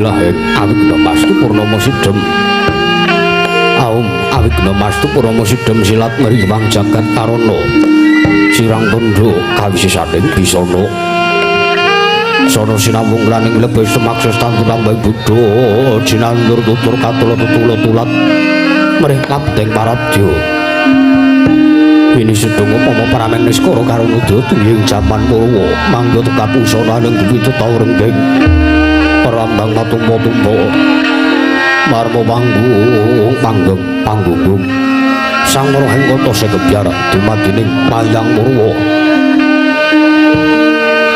Ilahe awigna mastu purnama sidhem Aum awigna mastu purnama sidhem silat meriwang jagat karana sirang tandha kawisisaning bisana sono sinambung laning lebih semakses tantulang baik buddha jinandur tutur katulat tutulat mereh kapteng paradya ini sedung upama parameng niskara karo nudya tuying jaman Purwa mangga tekap usana ning duwi tetawengging perambang matumpa-tumpa marma panggung sang marahing kata segebyar dumadining Mayang Purwa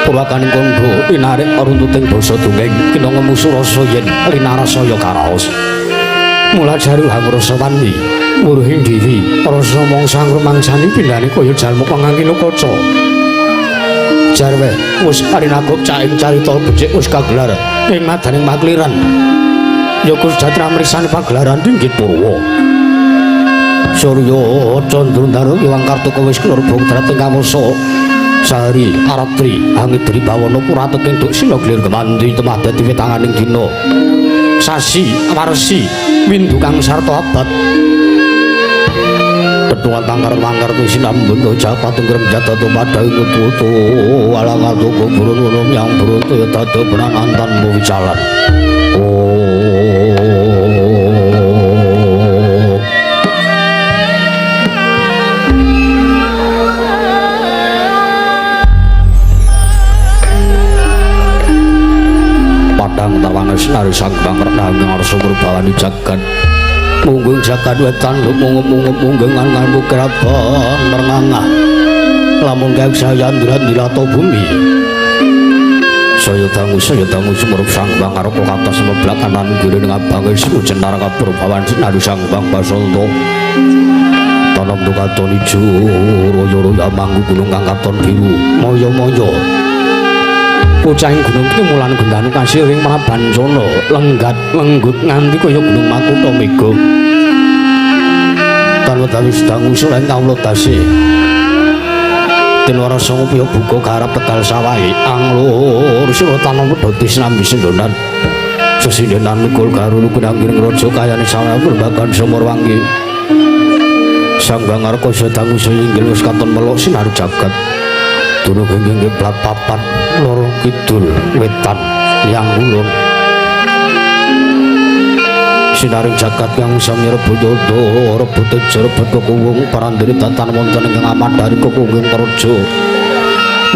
purwakaning kandha inarik runtuting basa dongeng kinanga musurasa yen linarasaya karaos mulajari hangrasa wani muruhing diri rasa mangsa ngrumangsani pindhane kaya jalma pangangkina kaca jarwe wis arinakuk caing carita becik wis kagelar ing madaning makliran ya Kusjatra mriksani pagelaran Dinggit Purwa Surya Candra Iwang Kartika wis klurubung dhateng kawasa sehari aratri angit dribawana purateking duk sila glir kemandi temah dadi wetanganing dina sasi warsi windu kang sarta abad ketua tangkar sinambun japating gremjat atu padhaing tutu alang atu burung yang beruntu ya tadu benanantanmu wicalan padang tawana sinari sang bangker nanging arsa berbawani jagat munggung jagat wetan mungung nganganmu keraban merngangah lamun kayak saya ndilat-ndilato bumi saya dangu sumur sang bangker kata semebelakanan gini dengan bangai siku jentara kaburbawan sinari sang bang basolto tanam dukaton ijo royo-royo manggu gunung kangkaton biru moyo-moyo pucahing gunung timulan gendanu kasiring Prabancana lenggat lenggut nganti kaya gunung Makutha Mega tanpa tawis dangu selain kawula tasih tinwara sanga piya buka garap tegal sawahe anglur sira tanam wedha sinambi sendonan sesindenan mikul karo kunanggiring raja kayane sawahe berbagan sumur wangi sang bangarka sedangu inggil wis katon melok sinari jagat Duno genggeng plat papat loro kidul wetan yang ulun sinaring jagat yang sami rebut yodo rebut tejo rebut kekuwung parandiri tatan wonten ing amat dari kekuwung kerja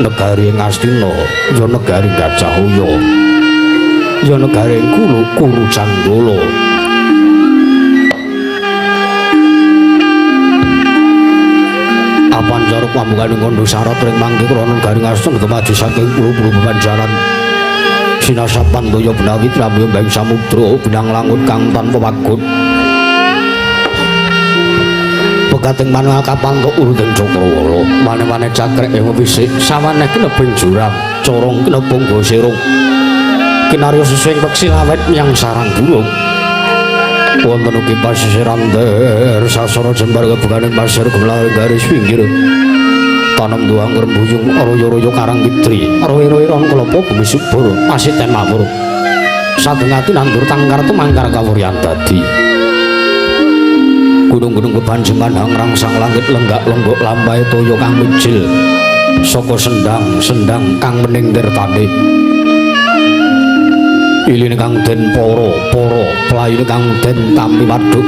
negari Ngastina ya negari Gajahhoya ya negari Kuru Candala panjaruk pambukaning kondo syarat ring mangke krana garing astung kemaju saking pulo-pulo bebanjaran sinasapan daya benawi tramya mbang samudra benang langut kang tanpa wagut pekating manual kapanto uruting Cakrawala mane-mane cakrek ing wisik sawaneh kinebing jurang corong kinebung gosirung kinarya sesing peksi lawet yang sarang burung wonten ugi pasisiran der sasana jembar kebukaning pasir gemlaring garis pinggir tanam duang rembuyung royo-royo karang fitri roe-roe ron kelapa bumi subur asiten mawur sadengati nandur tangkar temangkar kawuryan dadi gunung-gunung bebanjengan hangrangsang langit lenggak-lenggok lambai toya kang mijil saka sendang kang mening tirtane iline kang den para playune kang den tampi waduk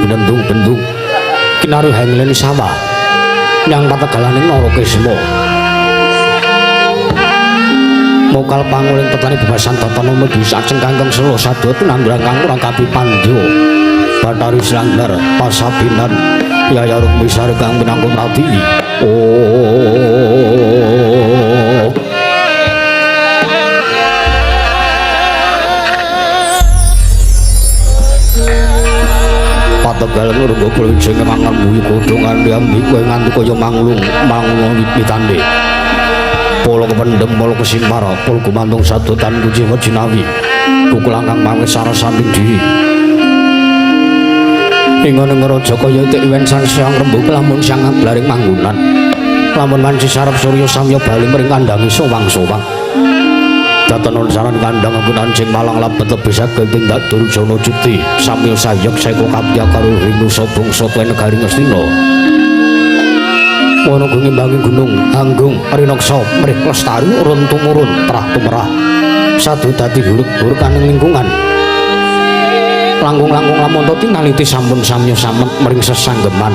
bendung kinaru hanglen sawah nyang pategalaning Narakesma mokal panguling petani bebasan tatana medu sajeng kangkeng selo sadya tinandurang kang kurang kapipandya Bathari Slandar pasabinan yayaruk misare kang minangka nadi tegal nurungga kluncing mangan buhi kodhongan diambi kowe nganti kaya manglung wit-witane polo kependhem polo kesimpar polo gumantung sadotan kuci wajinawi buku langkang mawis sarasanding diri ingane ngaraja kaya itik iwen sansyang rembug lamun sang ablaring manggunan lamun wanci sarep surya samya bali mring kandangi sowang-sowang Datonon saran kandhang gunan sing malang labet bisa tindak Durjana Jukti samya sayek seka kapya karo Hinusa bangsa tuwa negari Ngastina. Ana ngimbangi gunung Anggung Rinaksa mrih lestari urun tumurun trah tumrah sadu dadi huluk-huluk kaning lingkungan. Langkung-langkung lamun tinaliti sampun samya samet mring sesanggeman.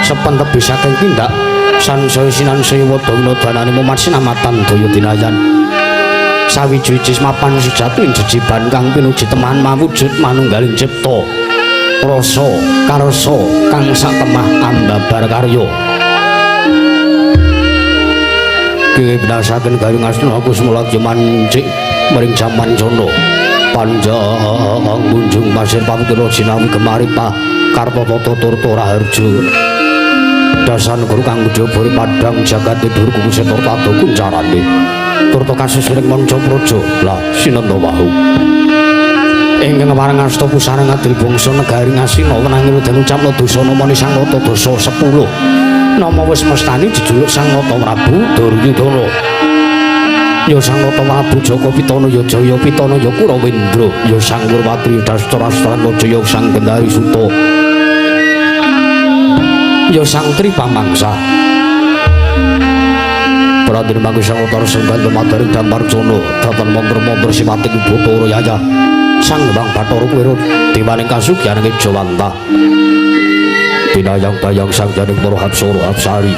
Sepen tebih saking tindak sansaya sinansaya wadana danane mumat sinamatan daya dinayan. Sawiji-wiji mapan sejati jejiban kang pinuji teman mawujud manunggaling cipta rasa karsa kang satemah ambabar karya ki binasaken garing asna aku semula mancik mring jaman sono panjang kunjung pasir pamitra sinawi kemari pa karta tata turta raharja dasan guru kang njaba padang jagat tidur kuku setor tato kuncarane turta kasusuring manca praja lah sinanda wahu ingkang parangasta pusareng adil bangsa negari Ngastina wenanging den ucapna dosana mani Sangrata dosa 10 nama wis mestani dijuluk Sangrata Prabu Duryudana ya Sangrata Prabu Jaka Pitana ya Jaya Pitana ya Kurawendra ya Sang Purwatri Dastra Jaya Sang Gendari Suta ya Sang Tripamangsa Pradin mangke Sangrata Senggan Madaring Damparjana datan montor-montor sipating Bathara Yaya Sang Hyang Bathara Wirut dewaning kasugihan Jawanta binayang-bayang sang janing para hapsara hapsari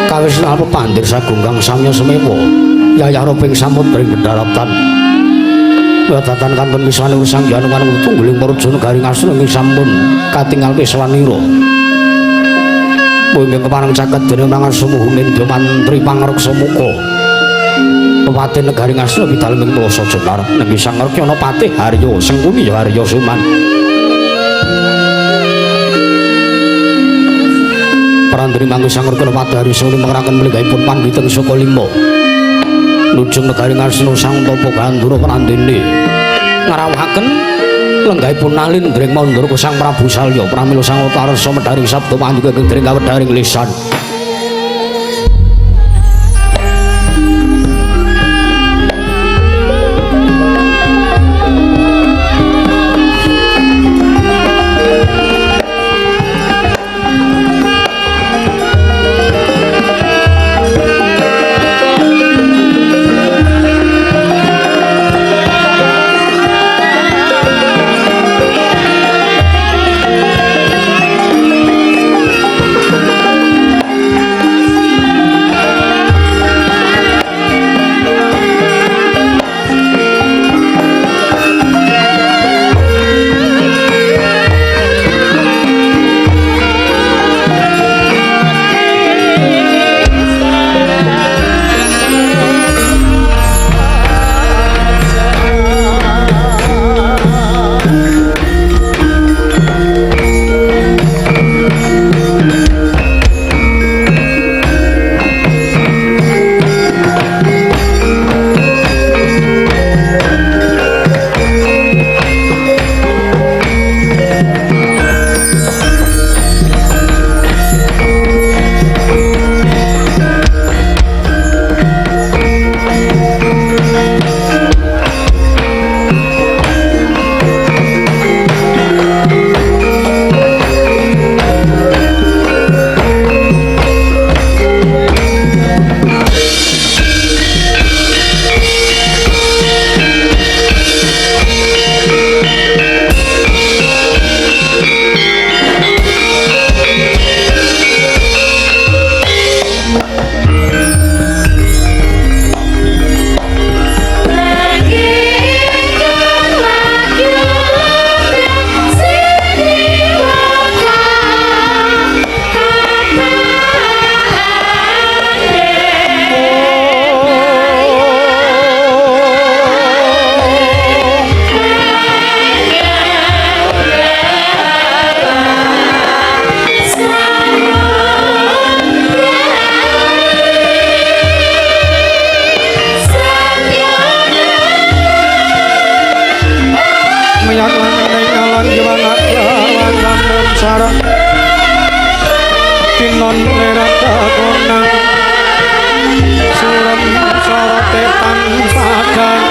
kawis nalpa pandir sagunggang samya semewa yayah roping samudring bedharatan wadatan kantun miswane sang janing manung tungguling paraja negari Ngastina ing sampun katingal piswanira Mungkin keparang caket dening mangan sumuh nindya mantri pangreksa muka Pati negari Ngastina pidalem ing plasa Jenar nenggi Sang Rekyana Patih Harya Sengkuni ya Harya Suman Prandri mangke Sang Rekyana Patih Harya Sengkuni mengraken mlinggaipun pandhiten saka lima nujung negari Ngastina Sang Tapa Gandura Prandene ngrawuhaken lenggahipun nalindring mandura Sang Prabu Salya pramila Sang Utarsa medharing sabda panjika gendring kawedharing lisan tetan padang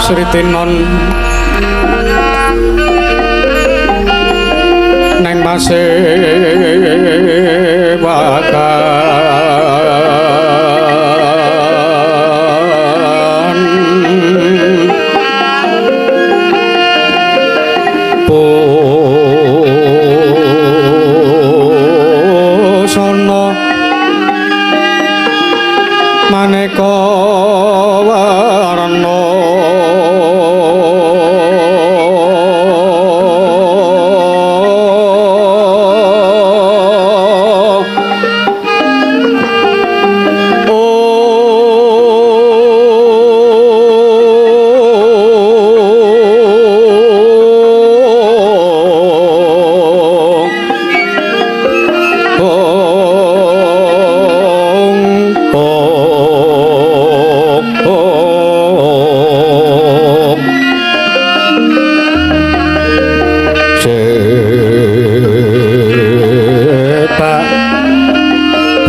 Sritinon neng pasewakan pusana maneka warna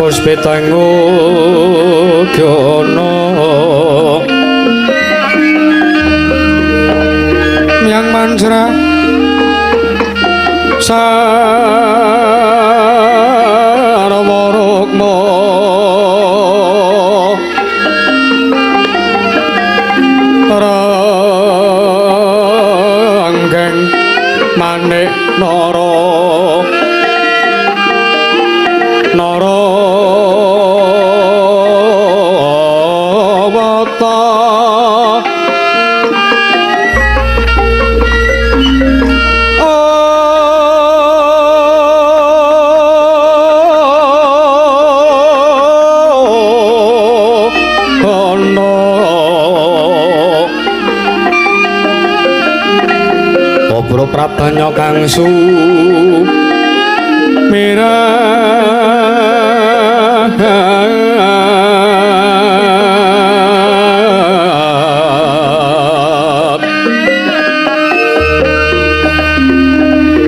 Puspitanggu kyono yang manjra sarwarukmo ranggeng manik nara Prabanya kang sumirah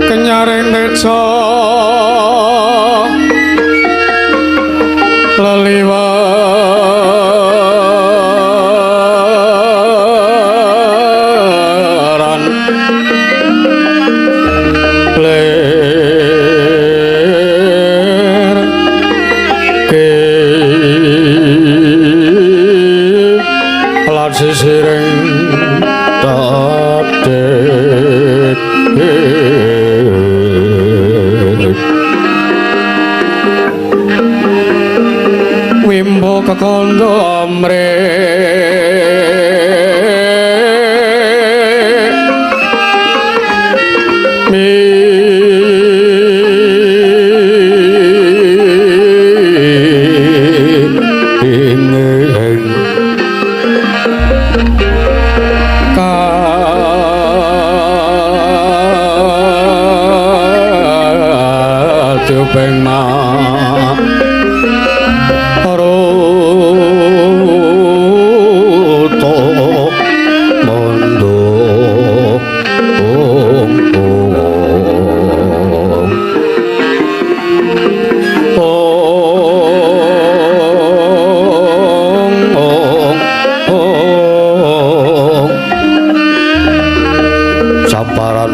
kenyaring deca leliwaran sisiring tadet wimbo kekondo amre Beng ma roto mondo saparan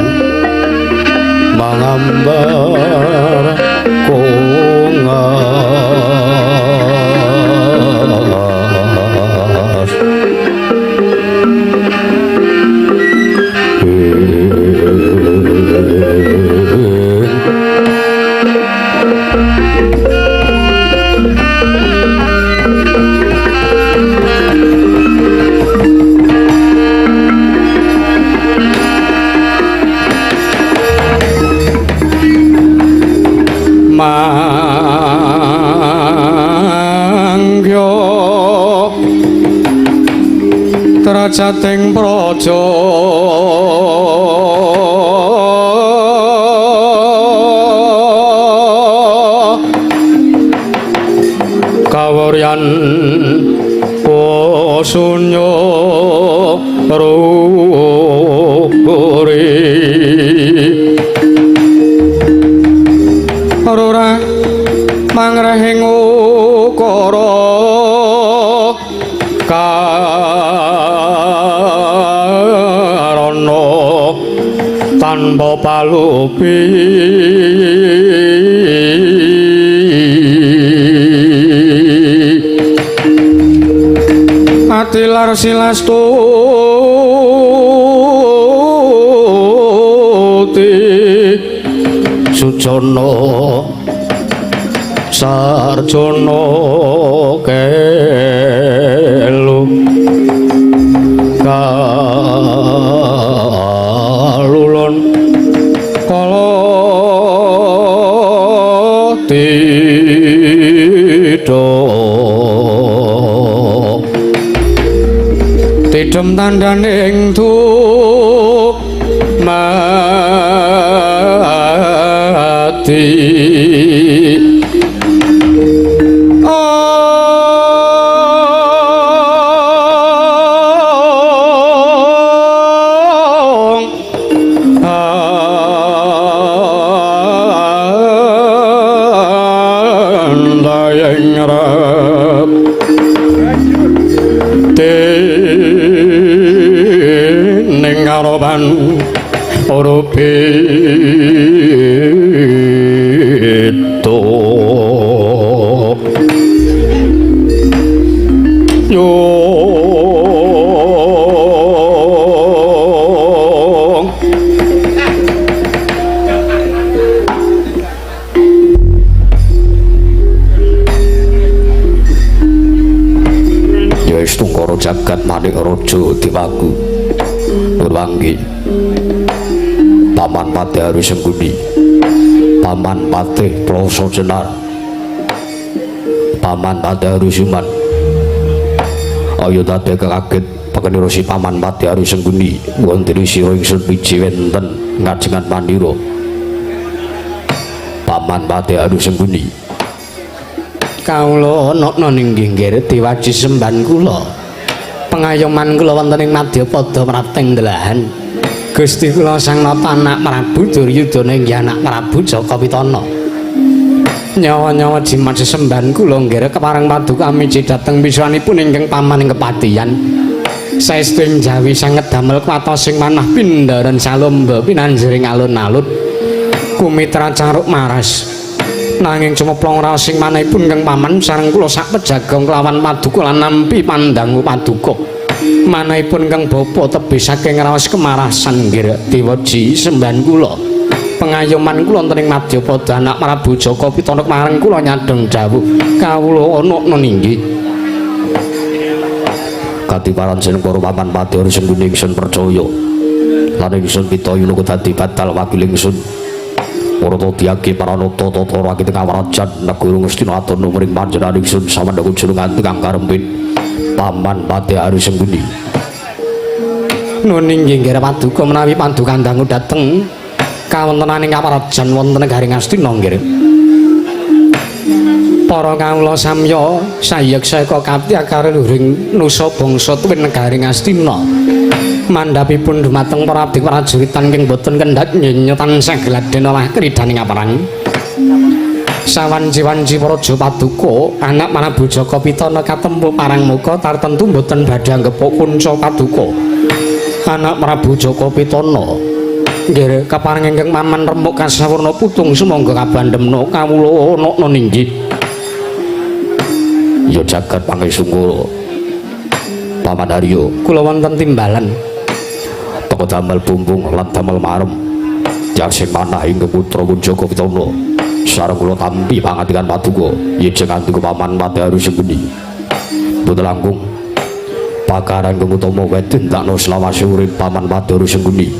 Derajateng praja kawuryan posunya rupuri ora mangrehing ukara karana tanpa palupi atilar silastuti sujana sarjana kelu kalulun kala tidem tandhaning mati Orobito yo Yaestu karo jagat manik raja diwaku Purwanggi Paman Patih Harusengguni Paman Patih Ploso Jenar Paman Patih Harusuman ayo dadi kaget pekenira si Paman Patih Harusengguni wonten sira ingsun piji wenten ngajengan pandira Paman Patih Harusengguni kawula ana ninggih nggih diwaji semban kula pengayoman kula wonten ing Madyapada Prateng Delahan Gusti kula Sang Nata anak Prabu Duryudana inggih anak Prabu Jakapitana. Nyawa-nyawa jimat sesembahan kula nggih kepareng paduka miji dhateng pisanipun ingkang paman ing kepatihan. Saestu ing jawi sanget damel kwatosing manah pindharan salomba pinanjering alun-alun. Kumitra caruk maras. Nanging cemeplong raos sing manahipun ingkang paman sareng kula sak pejagong kelawan paduka lan nampi pandhangu paduka. Manahipun kang bapa tebih saking raos kemarasan nggih diwaji sembahan kula pengayoman kula wonten ing Madyapada anak Prabu Jakapitana marang kula nyadeng dawuh kawula ana ninggih katiparan jeneng para paman Patih Harusengguni ingsun percaya lan ingsun pitayuna dadi batal wakil ingsun Warata Dyagi Pranata tata rakit kawrajan negara Ngastina atana mring panjenengan ingsun samandha jenengan ingkang karempin Paman Patih Harusengguni nuning nggih paduka menawi paduka dangu dhateng kawontenaning kawrajan wonten negaring Ngastina nggih para kawula samya sayeksa kakati akaluring nusa bangsa tuwin negaring Ngastina mandhapipun dumateng para abdi prajuritan ing boten kendhat nyenyo tansah gladhen olah kridaning kaperang sawanci-wanci praja paduka anak Prabu Jakapitana katempuh parang muka tartentu boten badhe anggep kunca paduka anak Prabu Jakapitana Nggih kaparing ingkang paman remuk kasawurna putung sumangga kabandhemna kawula ana ninggih. Ya jagat pangesungguh Paman Haryo Kula wonten timbalan teka damel bumbung lan damel marem Jasing manah inggih putra Punjaka Pitana sareng kula tampi pangandikan paduka yejeng antuk Paman Pati Haryo Sembeni boten langkung pakaran kang utama wedhen takno selawase urip Paman Pati Haryo Sembeni.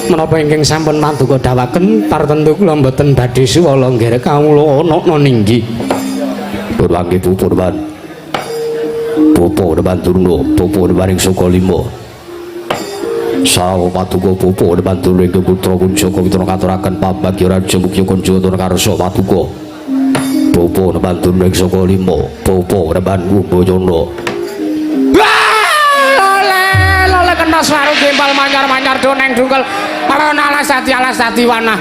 Menapa ingkang sampun paduka dawaken tartentu kula mboten badhe suwala nggih kawula ana ninggih. Berwangi pupurban Popo depan turno Popo depan Sokolimo Sawo patuko Popo depan turno Ing putra Punjaka Pitana katuraken pabagya raja Mukya Kunjaya Karso patuko Popo depan turno Ing Sokolimo Popo depan Uboyono Lole kena swaru gembal manyar-manyar doneng dungkel Arana alasati wanah.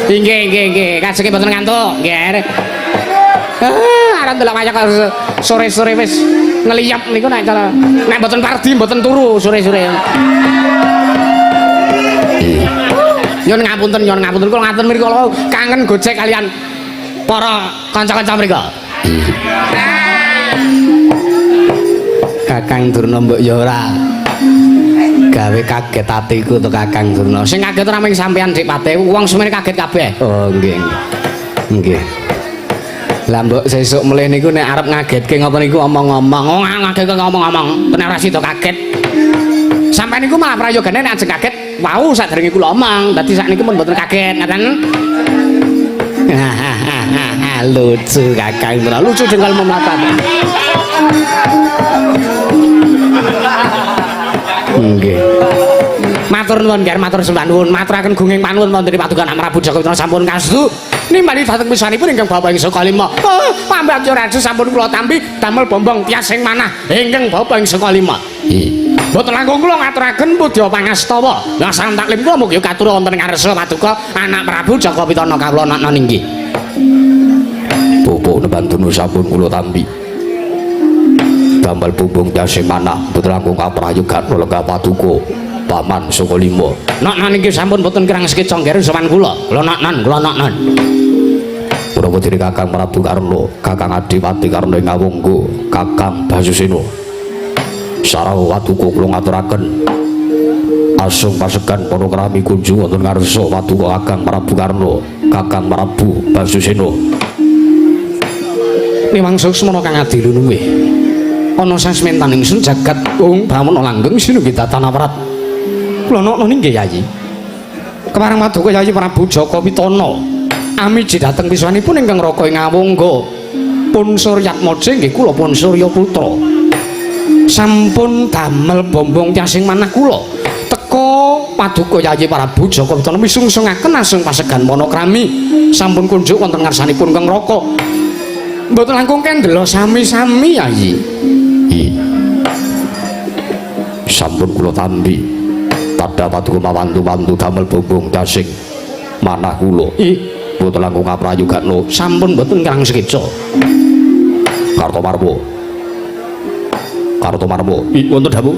Nggih. Kajenge mboten ngantuk. Nggih. Arep delok wayah sore-sore wis ngeliyap niku nek cara nek mboten pardi mboten turu sore-sore. Nyun ngapunten kula ngaten mriku kula kangen gojek kalian para kanca-kanca mriku. Kakang Durna mbok ya ora gawe kaget atiku to Kakang Durna. Sing kaget ora mung sampean Dik Pate, wong semene kaget kabeh. Oh, nggih. Lah mbok sesuk mulih niku nek arep ngagetke ngopo niku omong-omong. Oh, ngagetke ngomong-omong. Tenan ora sida kaget. Sampai niku malah prayogane nek ajeng kaget, wau sadurunge kula omong. Dadi sakniki pun mboten kaget, ngaten. Lucu Kakang Durna, lucu dengan mematah. Nggih. Matur nuwun nggih, matur sembah nuwun, maturaken gunging panuwun wonten ing padukan Prabu Jaka Pitana sampun kastu nimbali dhateng pisanipun ingkang Bapak ing Sokalima. Pambagya raja sampun kula tampi damel bombong tiasing manah ingkang Bapak ing Sokalima. Mboten langkung kula ngaturaken pudha pangastawa. Lah sang taklim kula mugi katur wonten ing ngarsa paduka anak Prabu Jaka Pitana kawula ana ninggih. Popo nebantunu sampun kula tampi damel bumbung tiasing manah boten langkung kaprayogan lega paduka Paman Sokalima. Nak niki sampun boten kirang sikit congger saman kula. Kula nan. Prabu diri Kakang Prabu Karna, Kakang Adipati Karna ing Ngawangga, Kakang Basusena. Sareng paduka kula ngaturaken asung pasegan para krami kunjung wonten ngarsa paduka Kakang Prabu Karna, Kakang Prabu Basusena. Niwang suksmana kang adilunuwe. Ana sasmentaning sun jagat wong bramana langgeng sinunggih tatanawrat. Kula ana ninggih Yayi. Kemareng paduka Yayi Prabu Jaka Pitana. Amiji dhateng pisanipun ingkang raka ing Ngawangga. Pun Suryatmaja nggih kula pun Surya Putra. Sampun damel bombong tiasing manah kula. Teka paduka Yayi Prabu Jaka Pitana misungsungaken asung pasegan Manakrami. Sampun kunjuk wonten ngarsanipun Kang Raka. Mboten langkung kendela sami-sami Yayi. Sampun kula tampi tada paduka mawantu-wantu damel bombong tiasing manah kula. Mboten langkung kaprayogano Sampun mboten kirang sekeca. Kartomarma. Wonten dawuh.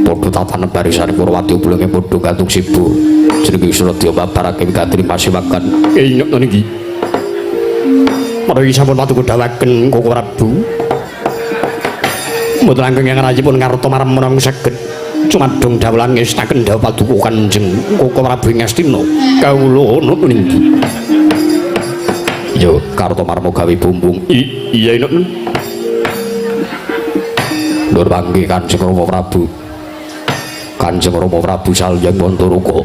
Padha tatanen barisan para wadya bulunge padha gantung sibu. Jenenge Suradya babarake wigatring pasiwakan. Nyok niki. Menawi sampun paduka dawaken Koko Prabu. Mboten langkung yang rayipun Kartomarma menang saged cumadung dawalan ngestaken dawuh paduka Kanjeng Koko Prabu ing Astina. Kawula ana niki. Yo Kartomarma gawe bumbung. Iya Nuk. Nur panggih Kanjeng Rama Prabu. Kanjeng Rama Prabu salyang Wantaraka.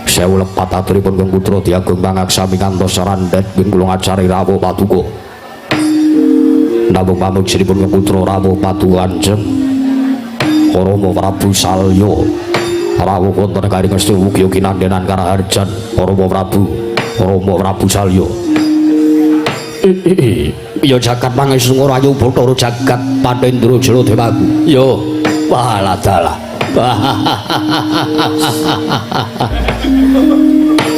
Sewu lepat aturipun Kang Putra Diagung pangaksami kantos randhet ing kula ngajari rawuh paduka. Namung pamujinipun Kang Putra rawuh paduka Kanjeng Rama Prabu salya rawuh wonten karingestu mugi kinandenan karaharjan Rama Prabu salya. Ya jagat pangestu rayu Bathara jagat Pandendra Jala Dewaku. Ya waladalah.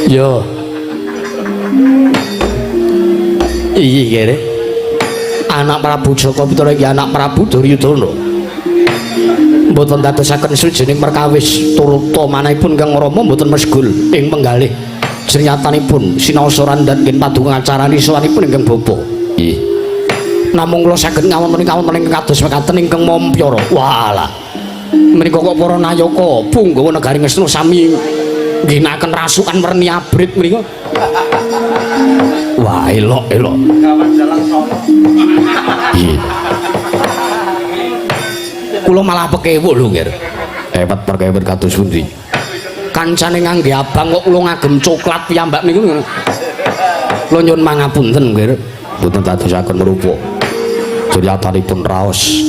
Yo. Iki kere. anak Prabu Jaka Pitana inggih anak Prabu Duryudana mboten dadosaken sujening perkawis turta manahipun Kang Rama mboten mesgul ing penggalih jenyatanipun sinaosa randhat nggih paduka ngacarani sowanipun ingkang bapa nggih namung kula saged ngawonten kados mekaten ingkang mompyara walah menika kok para nayaka punggawa negari Ngastina sami ngginakaken rasukan werni abrit menika wah elok kawan dalang sono kula malah pekewu lho nggih hebat perkawis kados pundi kancane ngangge abang kok kula ngagem coklat piyambak niku kula nyuwun mangapunten nggih mboten dadosaken merupa juryatanipun raos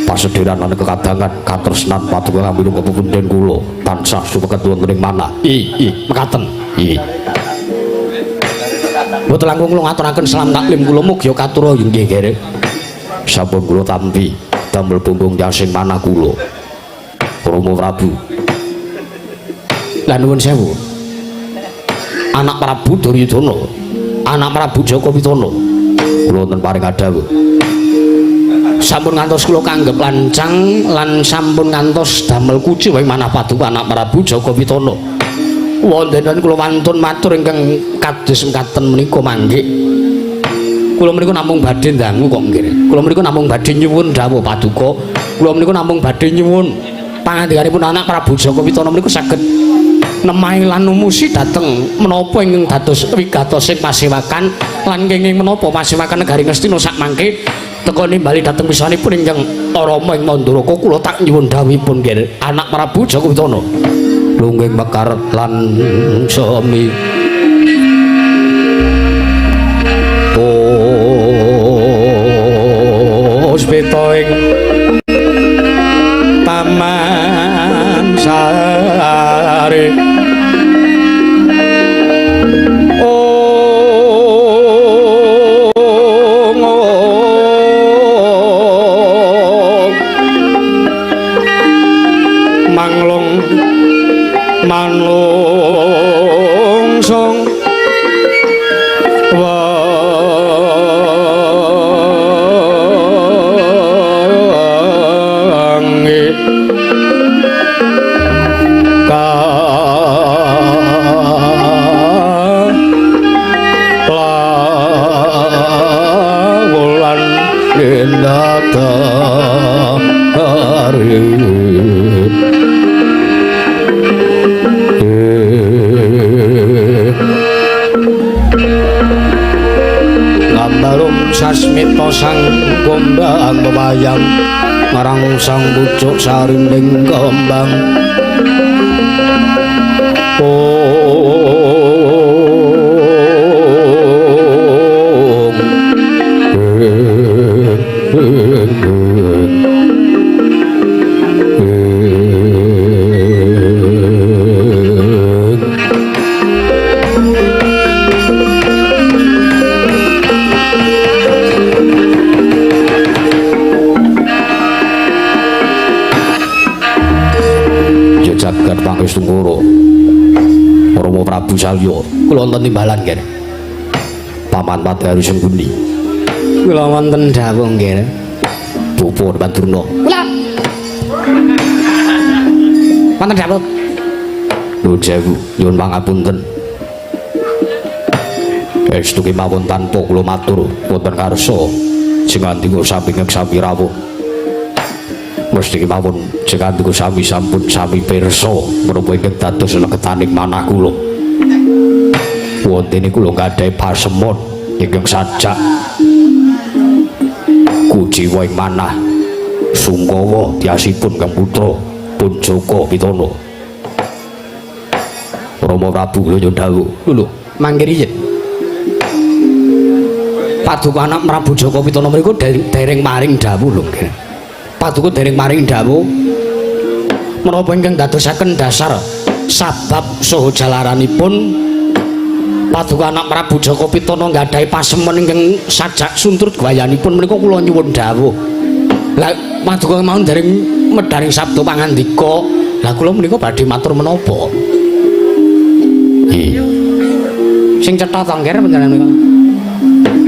pasederhan lan kekadangan katresnan paduka kami kepunden kula tansah sumeket wonten ing manah mekaten mboten langkung kula ngaturaken salam taklim kula mugi katura inggih nggih sampun kula tampi damel bumbung jasing manah kula Rama Prabu lan nuwun sewu anak Prabu Duryudana anak Prabu Jaka Pitana kula wonten paring adhawuh sampun ngantos kula kanggep lancang lan sampun ngantos damel kuci wae manah paduka anak Prabu Jaka Pitana wontenan kula wantun matur ingkang kados mekaten menika mangke kula menika namung badhe ndangu kok nggih kula menika namung badhe nyuwun dawuh paduka kula menika namung badhe nyuwun pangandikanipun anak Prabu Jaka Pitana menika saged nemahi lan numusi dhateng menapa ingkang dados wigatosing pasewakan lan kenging menapa pasewakan negari Ngastina sak mangke teka nimbali dhateng pisanipun ingkang Rama ing Mandaraka kula tak nyuwun dawuhipun nggih anak Prabu Jaka Pitana lungging mekaret lan sami puspita ing taman sari manlungsung wangi kalawulan lindadari sasmita sang gombang bebayang marang sang pucuk sarinding kembang Tungkoro Rama Prabu Salya kula wonten timbalan nggih paman Padharu Sengkuni kula wonten dawuh nggih Bapa Pandurna kula wonten dawuh nuwun sewu nyuwun pangapunten estu kemawon tanpa kula matur wonten karsa sing andika samping sami rawuh mesti kemawon jekandika sami sampun sami pirsa menapa ingkang dados leketaning manah kula wonten kula nggadahi pasemon ingkang sajak kujiwa ing manah Sungkawa tiasipun Kang Putra pun Jaka Pitana Rama Prabu kula nyuwun dawuh lho mangke riyen paduka anak Prabu Jaka Pitana mriku dereng maring dawuh lho paduka dereng maring dawuh menapa ingkang dadosaken dasar sabab saha jalaranipun paduka anak Prabu Jaka Pitana nggadahi pasemen ingkang sajak suntrut gayanipun menika kula nyuwun dawuh lah paduka mawon dereng medharing sabda pangandika lah kula menika badhe matur menapa sing cetha to nggih panjenengan menika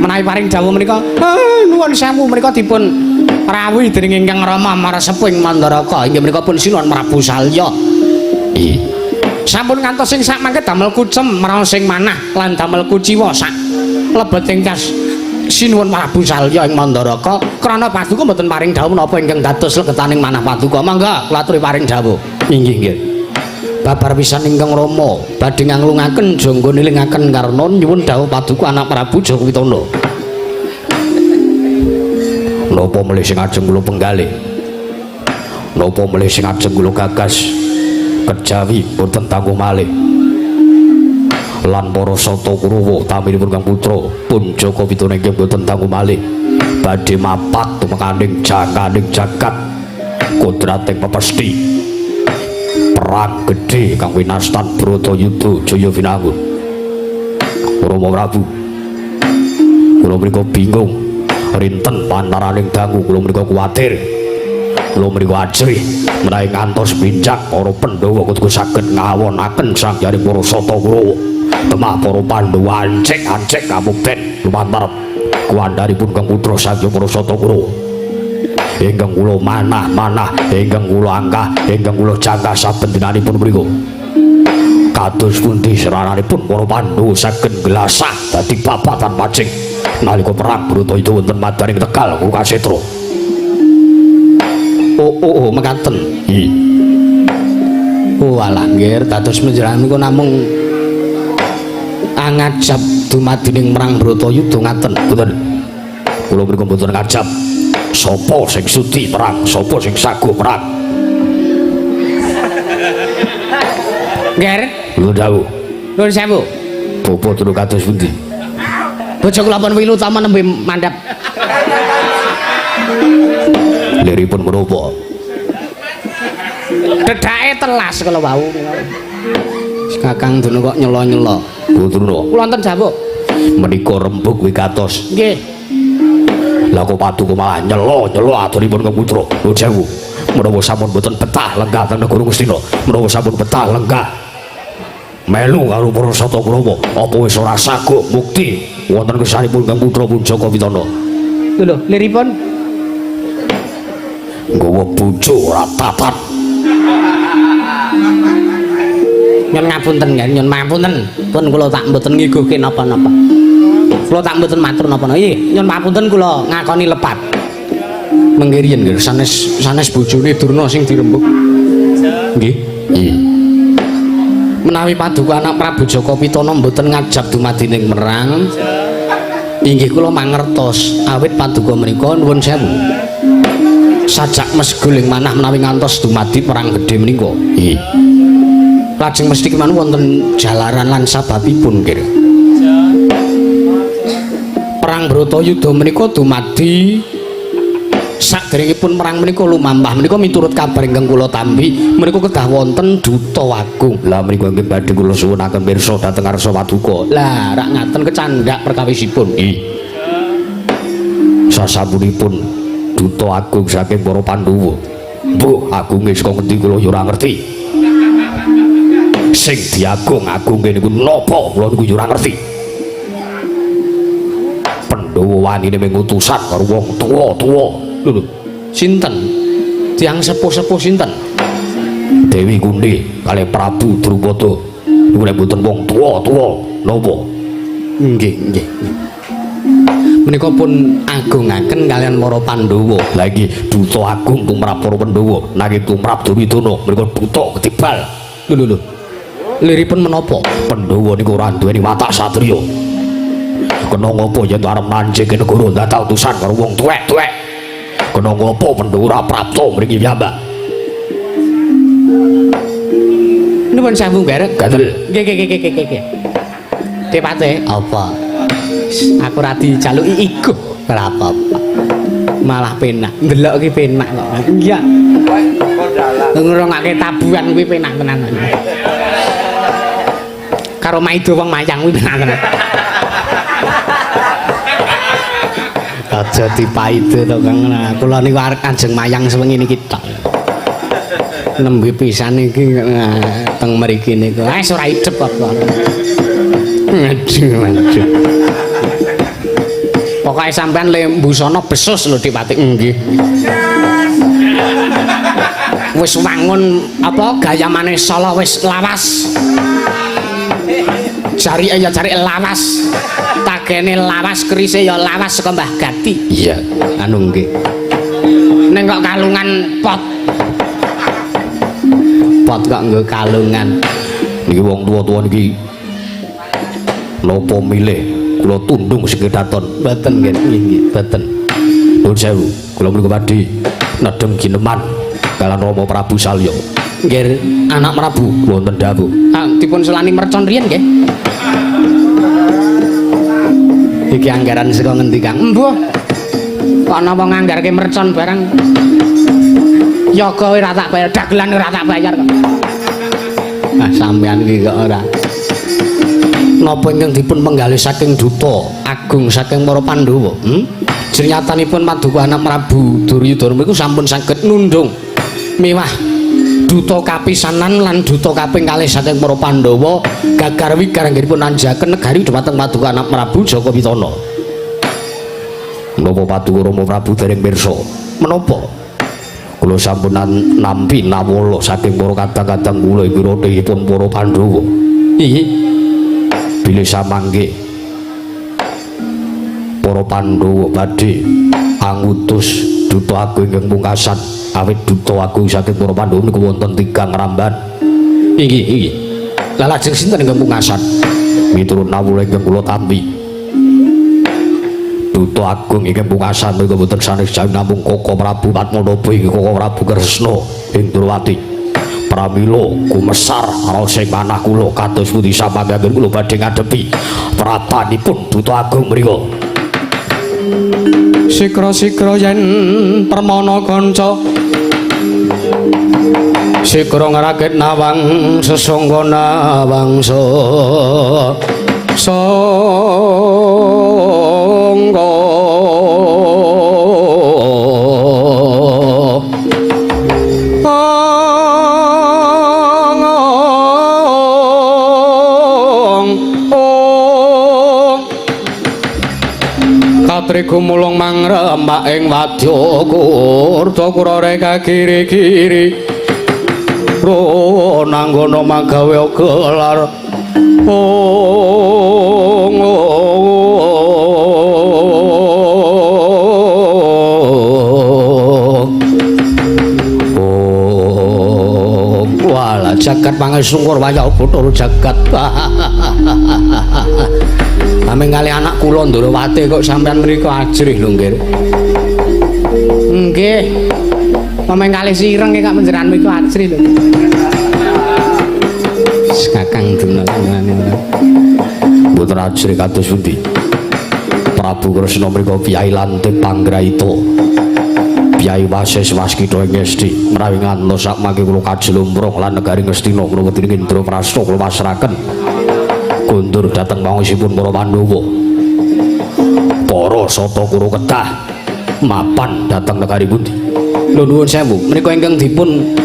menawi paring dawuh menika nuwun sewu menika dipun rawuhi dening Ingkang Rama Maresepuh ing Mandaraka inggih menika pun sinuwun Prabu Salya. Sampun ngantos sing sak mangke damel kucem maraos sing manah lan damel kuciwa sak lebeting kas sinuwun Prabu Salya ing Mandaraka krana paduka mboten paring dawuh menapa ingkang dados legetaning manah paduka. Mangga kula aturi paring dawuh. Inggih nggih. Babar pisan ingkang Rama badhe nganglungaken jangga nilingaken karna nyuwun dawuh paduka anak Prabu Jogawitono. Napa melih sing ajeng kula penggalih? Napa melih sing ajeng kula gagas? Kejawi boten tangguh malih. Lan para sata Kurawa taminipun Kang Putra pun Jogawitono inggih boten tangguh malih. Badhe mapak tumekaning jakaning jagat kodrating pepesti. Perang gedhe kang winastan Bratayuda Jaya Winangun. Rama Prabu, kula mriku bingung rinten pantaraning dangu kula mriku kuwatir. Kula mriku ajrih menawi ngantos pinjak para Pandhawa kudu saged ngawonaken sangyaring para sata Kurawa. Temah para Pandhawa ancek-ancek kamukten lumantar kuwandaripun Kang Putra saking para sata Kurawa. Ingkang kula manah-manah, ingkang kula angkah, ingkang kula jangkah saben dinanipun mriku. Kados pundi serananipun para Pandhawa saged glasah dadi babatan pacing nalika perang Bratayuda wonten madaning Tegal Kurukshetra. Oh, mekaten. Walah nggih dados menjelang niku namung angajab dumadining perang Bratayuda ngaten. Mboten. Kula mriku mboten ngajab sapa sing sudi perang, sapa sing saguh perang. Nger, lho dawuh. Nuwun sewu. Bapa turu kados pundi? Bojo kula pun wilu ta nembe mandhap. Liripun menapa? Dedake telas kala wau. Kakang Duna kok nyela-nyela. Putra. Kula wonten jawuk. Menika rembug wigatos. Nggih. Lah kok paduka malah nyela-nyela aturipun Kang Putra. Nuwun sewu. Menawa sampun boten betah lenggah teng negara Ngastina, menawa sampun betah lenggah melu karo para sata Kurawa, apa wis ora saguh mukti wonten kesanipun Kang Putra pun Jogawitono. Lho, liripun nggawa bojo ora tatat. Nyun ngapunten nggih, nyun mapunten. Pun kula tak mboten ngiguhke napa-napa. Kula tak mboten matur napa-napa. Nggih, nyun mapunten kula ngakoni lepat. Mengke riyen nggih sanes bojone Durna sing dirembug. Nggih. Menawi paduka anak Prabu Jogawitono mboten ngajab dumadining merang, inggih kula mangertos awit paduka menika nuwun sewu. Sajak mesguling manah menawi ngantos dumadi perang gedhe menika. Nggih. Lajeng mesti keman wonten jalaran lan sababipun nggih. Perang Bratayuda menika dumadi sakderengipun perang menika lumampah menika miturut kabar ingkang kula tampi menika kedah wonten duta agung. Lah menika nggih badhe kula suwunaken pirsa dhateng ngarsa paduka. Lah rak ngaten kecandhak perkawisipun. Nggih. Sasampunipun duta agung saking para Pandhawa. Mbuh agunge saka ngendi kula ya ora ngerti. Sing diagung-agungke niku napa kula niku ya ora ngerti. Pandhawa wanine mung utusan karo wong tuwa-tuwa. Lho, sinten? Tiyang sepuh-sepuh sinten? Dewi Kundi kalih Prabu Drupada. Niku nek mboten wong tuwa-tuwa napa? Nggih. Menika pun agungaken kalian para Pandhawa. Lah iki duta agung tumrap para Pandhawa, nanging tumrap Duryudana menika duta ketibal. Lho. Liripun menapa? Pandhawa niku ora duweni watak satriya. Kena ngopo yen arep nanjing negara ndatah utusan karo wong tuwek-tuwek. Kena ngopo Pandhawa ora prapta mriki piyambak. Nuwun sewu nggih, Gatel. Nggih. Tepate apa? Aku ora dijaluki iku. Ora apa-apa. Malah penak. Ndelok ki penak kok. Iya. Ngrungake tabuhan kuwi penak tenan. Karo maido wong mayang kuwi penak tenan. Aja dipaide to Kang. Kula niku arep Kanjeng Mayang sewengi niki tok. Nembe pisan iki teng mriki niku. Wis ora idep apa. Aduh. Pokoke sampean le mbusana besus lho Dipati. Nggih. Wis wangun apa gayamane Sala wis lawas. Cari ya cari lawas. Tagene lawas kerise ya lawas saka Mbah Gati. Iya, anu nggih. Ning kok kalungan pot. Pot kok nggo kalungan. Niki wong tua-tua niki napa milih kula tundung sekedaton. Mboten nggih, nggih, mboten. Nuwun sewu, kula menika badhe nedhem gineman kalan Rama Prabu Salya. Nggih, anak Prabu Wonten dawuh. dipun sulani mercon riyen nggih. Iki anggaran saka ngendi Kang? Mbuh. Kok napa nganggarke mercon barang? Yoga ora tak bayar, dagelan ora tak bayar kok. Ah sampean iki kok ora. Napa ingkang dipun penggalih saking duta agung saking para Pandhawa? Jernyatanipun Paduka anak Prabu Duryudana niku sampun saged nundung miwah duta kapisanan lan duta kaping kalih saking para Pandhawa gagar wigar anggenipun nanjaken negari dhumateng Paduka anak Prabu Jaka Pitana. Menapa Paduka Rama Prabu dereng pirsa? Menapa? Kula sampun nampi nawala saking para kadang-kadang kula ing wiratihipun para Pandhawa. Iya. Bilih samangke para Pandhawa badhe angutus duta agung ingkang pungkasan awit duta agung saking para Pandhawa niku wonten 3 Ramban. Inggih, inggih. Lah lajeng sinten ingkang pungkasan? Miturut nawula ingkang kula tampi. Duta agung ingkang pungkasan menika boten sanes jauh namung Koko Prabu Padmanaba inggih Koko Prabu Kresna ing Durwati. Pramila kumesar sing manah kula kados pundi samangken kula badhe ngadepi pratanipun duta agung mriku. Sikra-sikra yen permana kanca sikra ngrakit nawang sesonggana bangsa sangga Katriku mulung mangrembak ing wadya kurta kurare kagiri-giri ro nanggana magawe gelar wala jagat pangesungkur wayah Bathara jagat. Ameng kali anak kula Ndrawati kok sampean mriku ajrih lho nggih. Nggih. Ameng kali sireng kok panjenengan mriku ajrih lho. Kakang dunane. Boten ajrih kados pundi. Prabu Kresna mriku piyai lantip panggraita. Piyai Wasis Waskita ing Ngesti menawi ngantos sak mangke kula kajlumprung lan negari Ngastina kula wedhi Indraprasta kula pasrahaken kundur dhateng pangesipun para Pandhawa. Para Sata Kura kedah mapan dhateng negari pundi? Lho nuwun sewu, menika ingkang dipun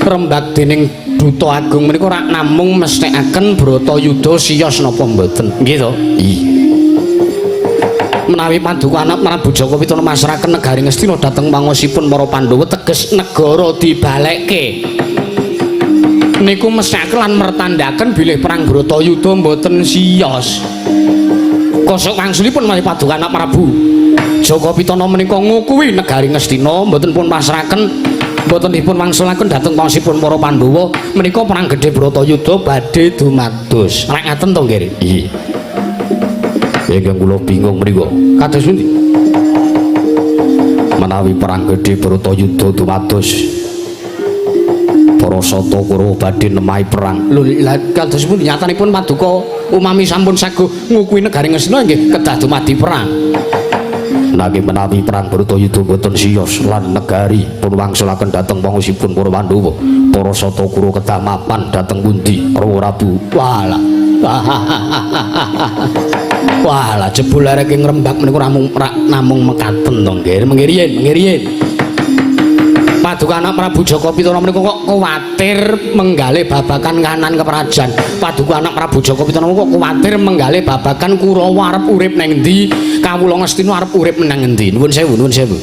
rembag dening Duta Agung menika rak namung mesthekaken Bratayuda siyos napa mboten? Nggih to? Iya. Menawi Paduka anak Prabu Jaka Pitana masrahaken negari Ngastina dhateng pangesipun para Pandhawa teges negara dibalekke. Niku mesthekaken lan mertandaken bilih perang Bratayuda mboten siyos. Kosok wangsulipun malih Paduka anak Prabu Jaka Pitana menika ngukuhi negari Ngastina mboten pun pasrahaken mboten dipun wangsulaken dhateng pangesipun para Pandhawa menika perang gedhe Bratayuda badhe dumados. Nek ngaten to nggih? Iya. Ingkang kula bingung mriku. Kados pundi? Menawi perang gedhe Bratayuda dumados para Sata Kura badhe nemahi perang. Lho lha kados pundi nyatanipun Paduka umami sampun saguh ngukuhi negari Ngastina nggih kedah dumadi perang. Nanging menawi perang Bratayuda boten siyos lan negari pun wangsulaken dhateng pangesipun para Pandhawa, para Sata Kura kedah mapan dhateng pundi? Prabu. Walah. Walah jebul arek ngrembak menika namung mekaten to nggih. Mengiriyen. Paduka anak Prabu Jaka Pitana menika kok kuwatir menggalih babakan kahanan keprajan. Paduka anak Prabu Jaka Pitana kok kuwatir menggalih babakan Kurawa arep urip nang endi, Kawula Ngastina arep urip menang endi. Nuwun sewu, nuwun sewu.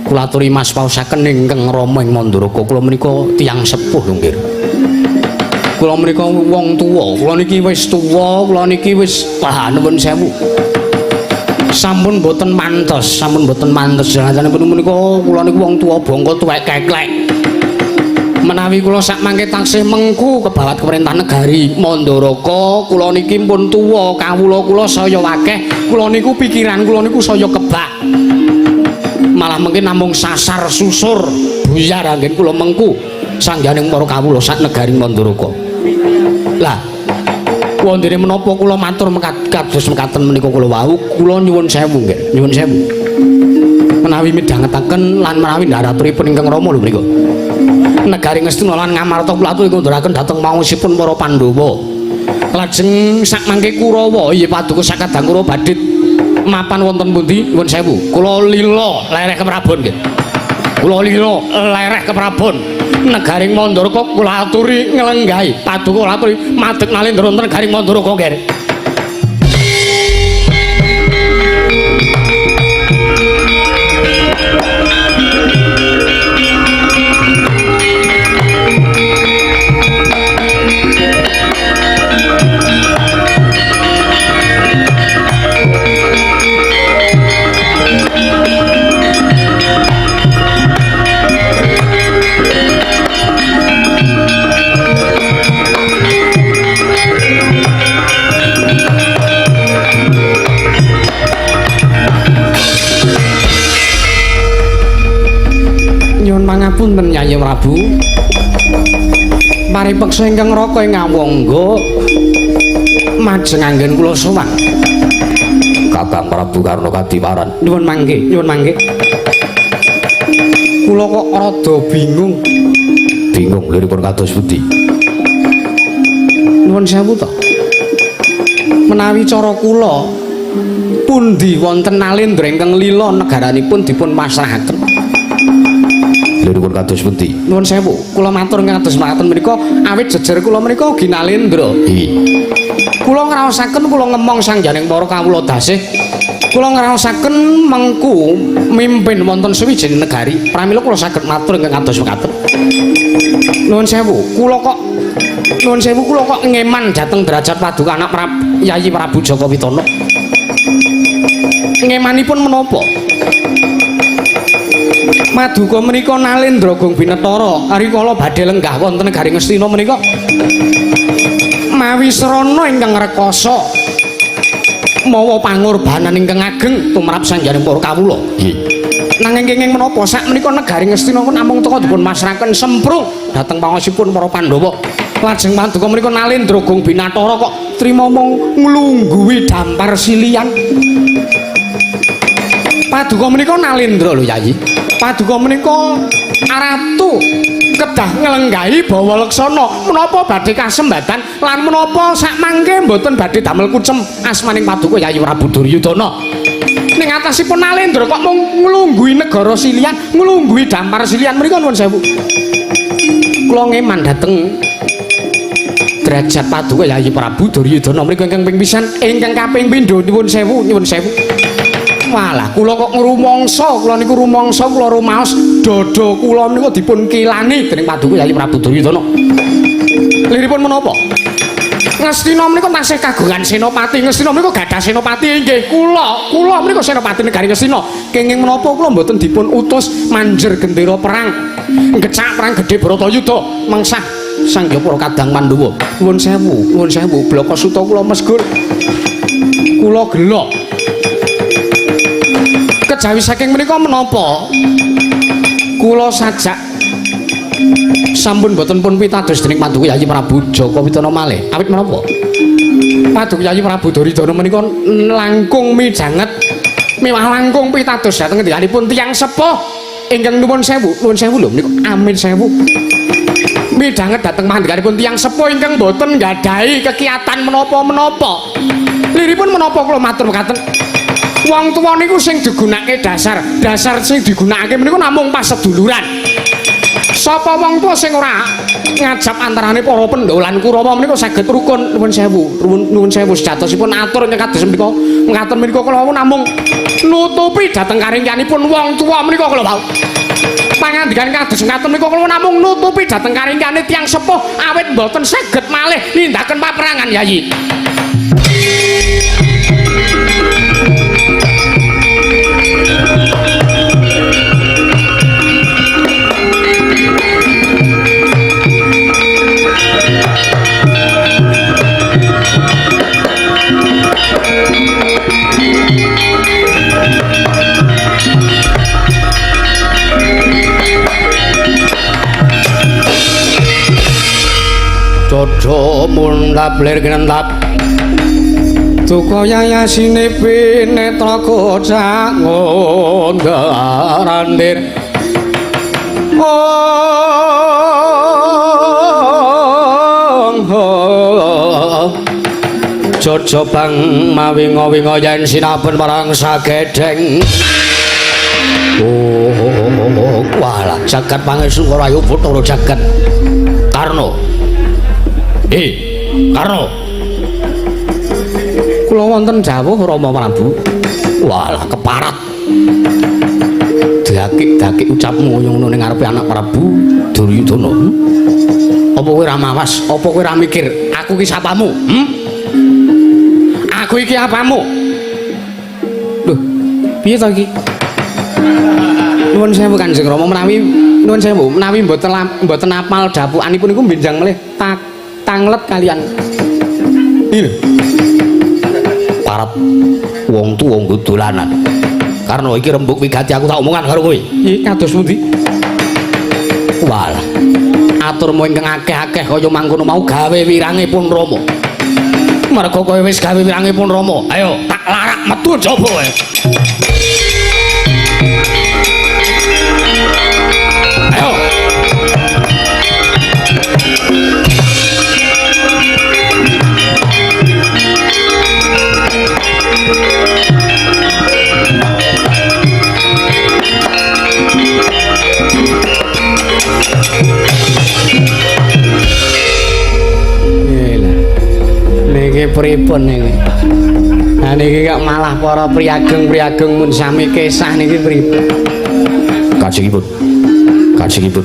Kula aturi mas paosaken ingkang Rama ing Manduraka. Kula menika tiyang sepuh lho nggih. Kula menika wong tuwa, kula niki wis tuwa, kula niki wis nuwun sewu. Sampun boten mantos, sampun boten mantos. Jangan-jangan menika kula niku wong tuwa bangka tuwek keklek. Menawi kula sak mangke taksih mengku kebawat keperintah negari Manduraka, kula niki pun tuwa, kawula kula saya akeh, kula niku pikiran kula niku saya kebak. Malah mungkin namung sasar susur buyar anggen kula mengku sangganing para kawula sak negari Manduraka. Lah wondene menapa kula matur kados mekaten menika kula wau, kula nyuwun sewu nggih, nyuwun sewu. Menawi midhangetaken lan menawi ndaraturipun ingkang Rama lho menika. Negari Ngastina lan Ngamarta kula aturi konduraken dhateng maosipun para Pandhawa. Lajeng sak mangke Kurawa, inggih Paduka sakadang Kurawa badhe mapan wonten pundi? Nyuwun sewu. Kula lila lereh keprabon nggih. Kula lila lereh keprabon. Negaring Manduraka kula aturi nglenggahi. Paduka kula aturi madheg nalendra wonten negaring Manduraka nggih. Pangapunten Nyai Prabu. Paripeksa ingkang raka ing Ngawangga majeng anggen kula sowan. Kakang Prabu Karna Kadiwaran. Nyuwun mangke, nyuwun mangke. Kula kok rada bingung. Bingung liripun kados pundi? Nyuwun sewu to. Menawi cara kula pundi wonten nalendra ingkang lila negaranipun dipun pasrahaken. Liripun kados pundi? Nuwun sewu, kula matur kados makaten menika awit jejer kula menika ginalendra. Kula ngraosaken kula ngemong sangjaning para kawula dasih. Kula ngraosaken mengku mimpin wonten sawijining negari. Pramila kula saged matur kados makaten. Nuwun sewu, kula kok ngeman dhateng derajat Paduka anak Yayi Prabu Jaka Pitana. Ngemanipun menapa? Paduka menika nalendra Gong Binetara rikala badhe lenggah wonten negari Ngastina menika mawi srana ingkang rekoso mawa pangorbanan ingkang ageng tumrap sangjaning para kawula. Nanging kenging menapa sak menika negari Ngastina namung teka dipun masrahaken semprung dhateng pangaosipun para Pandhawa. Lajeng Paduka menika nalendra Gong Binetara kok trima mong nglungguhi dampar silian. Paduka menika nalendra lho Yayi. Paduka menika aratu kedah nglenggahi bawa leksana menapa badhe kasembatan lan menapa sak mangke mboten badhe damel kucem asmaning Paduka Yayi Prabu Duryudana. Ning atasipun nalendra kok mung nglungguhi negara silian, nglungguhi dampar silian mriku nuwun sewu. Kula ngeman dhateng derajat Paduka Yayi Prabu Duryudana mriku ingkang ping pisan, ingkang kaping pindho nuwun sewu, nyuwun sewu. Walah, kula kok ngrumangsa, kula niku rumangsa kula rumaos dada kula menika dipun kilani dening Paduka Yayi Prabu Duryudana. Liripun menapa? Ngastina menika tasih kagungan senopati. Ngastina menika gadah senopati inggih kula menika senopati negari Ngastina. Kenging menapa kula mboten dipun utus manjer gendera perang. Ngecak perang gedhe Bratayuda mengsah Sangyapura kadang Pandhawa. Nuwun sewu, blaka suta kula mesgur. Kula gelo. Kejawi saking menika menapa kula sajak sampun boten pun pitados dening Paduka Yayi Prabu Jaka Pitana malih. Awit menapa Paduka Yayi Prabu Duryudana menika langkung mijanget mewah langkung pitados dhateng ngendikanipun tiyang sepuh ingkang nuwun sewu lho menika amin sewu. Midanget dhateng panjenenganipun tiyang sepuh ingkang boten nggadhahi kekiyatan menapa-menapa. Liripun menapa kula matur mekaten. Wong tuwa niku sing digunakake dasar sing digunakake menika namung paseduluran. Sapa wong tuwa sing ora ngajap antarane para Pandhawa lan Kurawa menika saged rukun nuwun sewu sejatosipun atur kados menika ngaten menika kula namung nutupi dhateng karingyanipun wong tuwa menika kula wau pangandikan kados ngaten menika kula namung nutupi dhateng karingyane tiyang sepuh awit mboten saged malih nindaken paperangan Yayi. Dodo mundap lir genentap Duka yayasine pinetra kocak ngondarandir Jojo bang mawinga-winga yen sinaben marang sagedeng walah jagat pangestu rayu Bathara jagat Karna Karna kula wonten dawuh Rama Prabu walah keparat dakik ucapmu ngono ning ngarepe anak Prabu Duryudana apa kowe ora mawas apa kowe ora mikir aku iki sapamu aku iki apamu lho piye to iki nuwun sewu Kanjeng Rama menawi nuwun sewu menawi mboten apal dapukanipun niku benjang melih tanglet kalian iki parat wong tuwa nggo dolanan karena iki rembug wigati aku tak omongan karo kowe iki kados pundi walah aturmu ingkang akeh-akeh kaya mangkono mau gawe wirangipun Rama merga kowe wis gawe wirangipun Rama ayo tak larak metu jaba wae ayo niki pripun niki nah niki kok malah para priageng mun sami kesah niki pripun kajengipun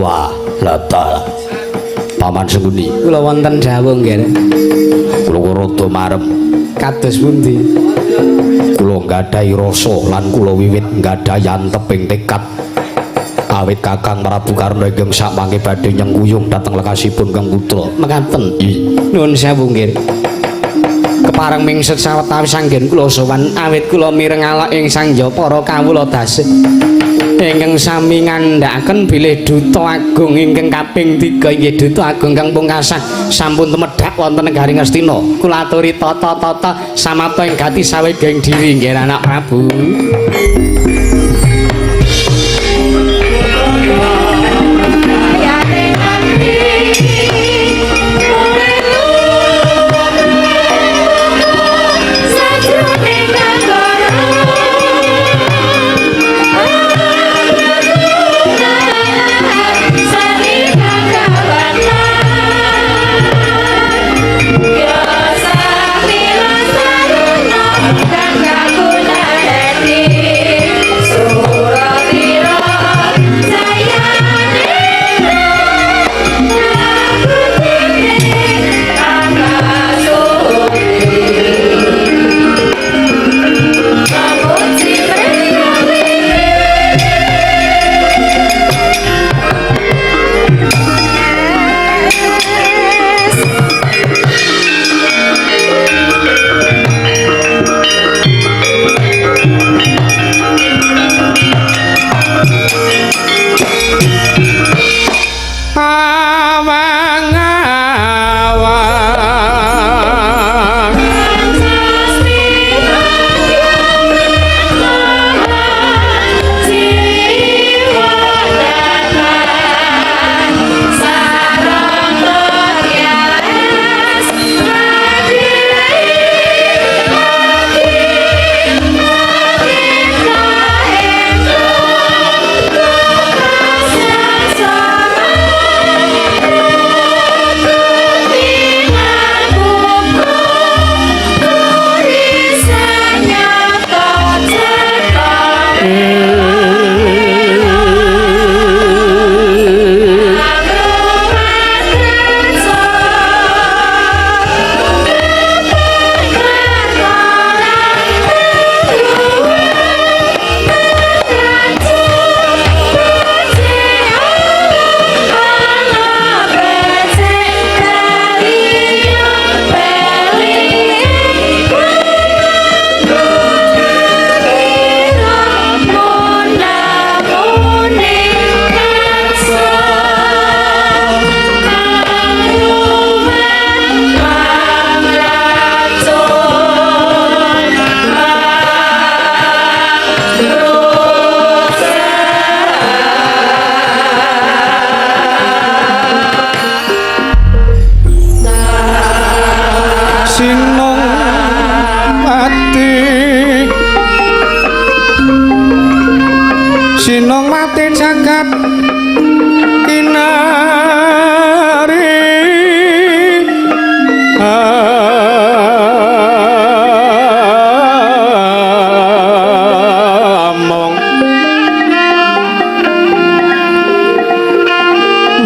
wah lata paman Sengkuni kula wonten dawuh nggih kula rada marem kados pundi kula nggadahi rasa lan kula wiwit nggadahi anteping tekad awit Kakang Prabu Karna ingkang sakmangke badhe nyengkuyung dhateng lekasipun Kang Putra mekaten nuwun sewu nggih kepareng mingset sawetawis anggen kula sowan awit kula mireng ala ing sangya para kawula dasih ingkang sami ngandhakaken bilih Duta Agung ingkang kaping 3 inggih Duta Agung kang pungkasan sampun tumedhak wonten negaring Astina kula aturi tata samapta ing gati sawegeng diri nggih anak Prabu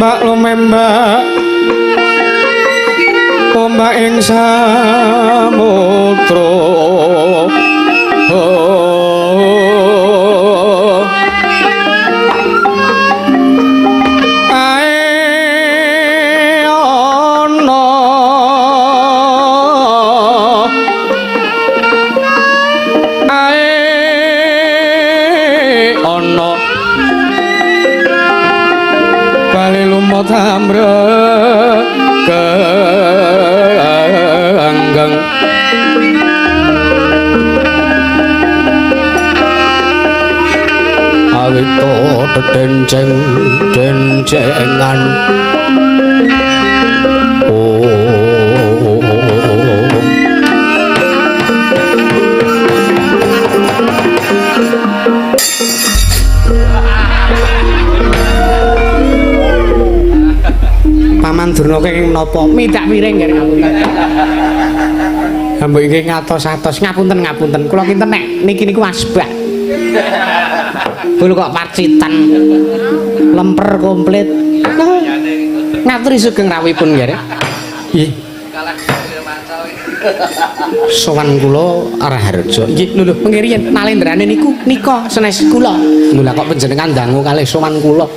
ombak lumembak ombak ing samudra tamra kanggang awito denceng dencengan Paman Durna kenging menapa midak miring nggih ngapunten. Mbok nggih ngatos-atos ngapunten kula kinten nek niki niku asbak. Kula kok parcitan lemper komplit. Ngaturi sugeng rawuhipun nggih. Nggih. Sowan kula Raharja. Nggih lho pengirian nalendrane niku nika senes kula. Lho lah kok panjenengan dangu kalih sowan kula.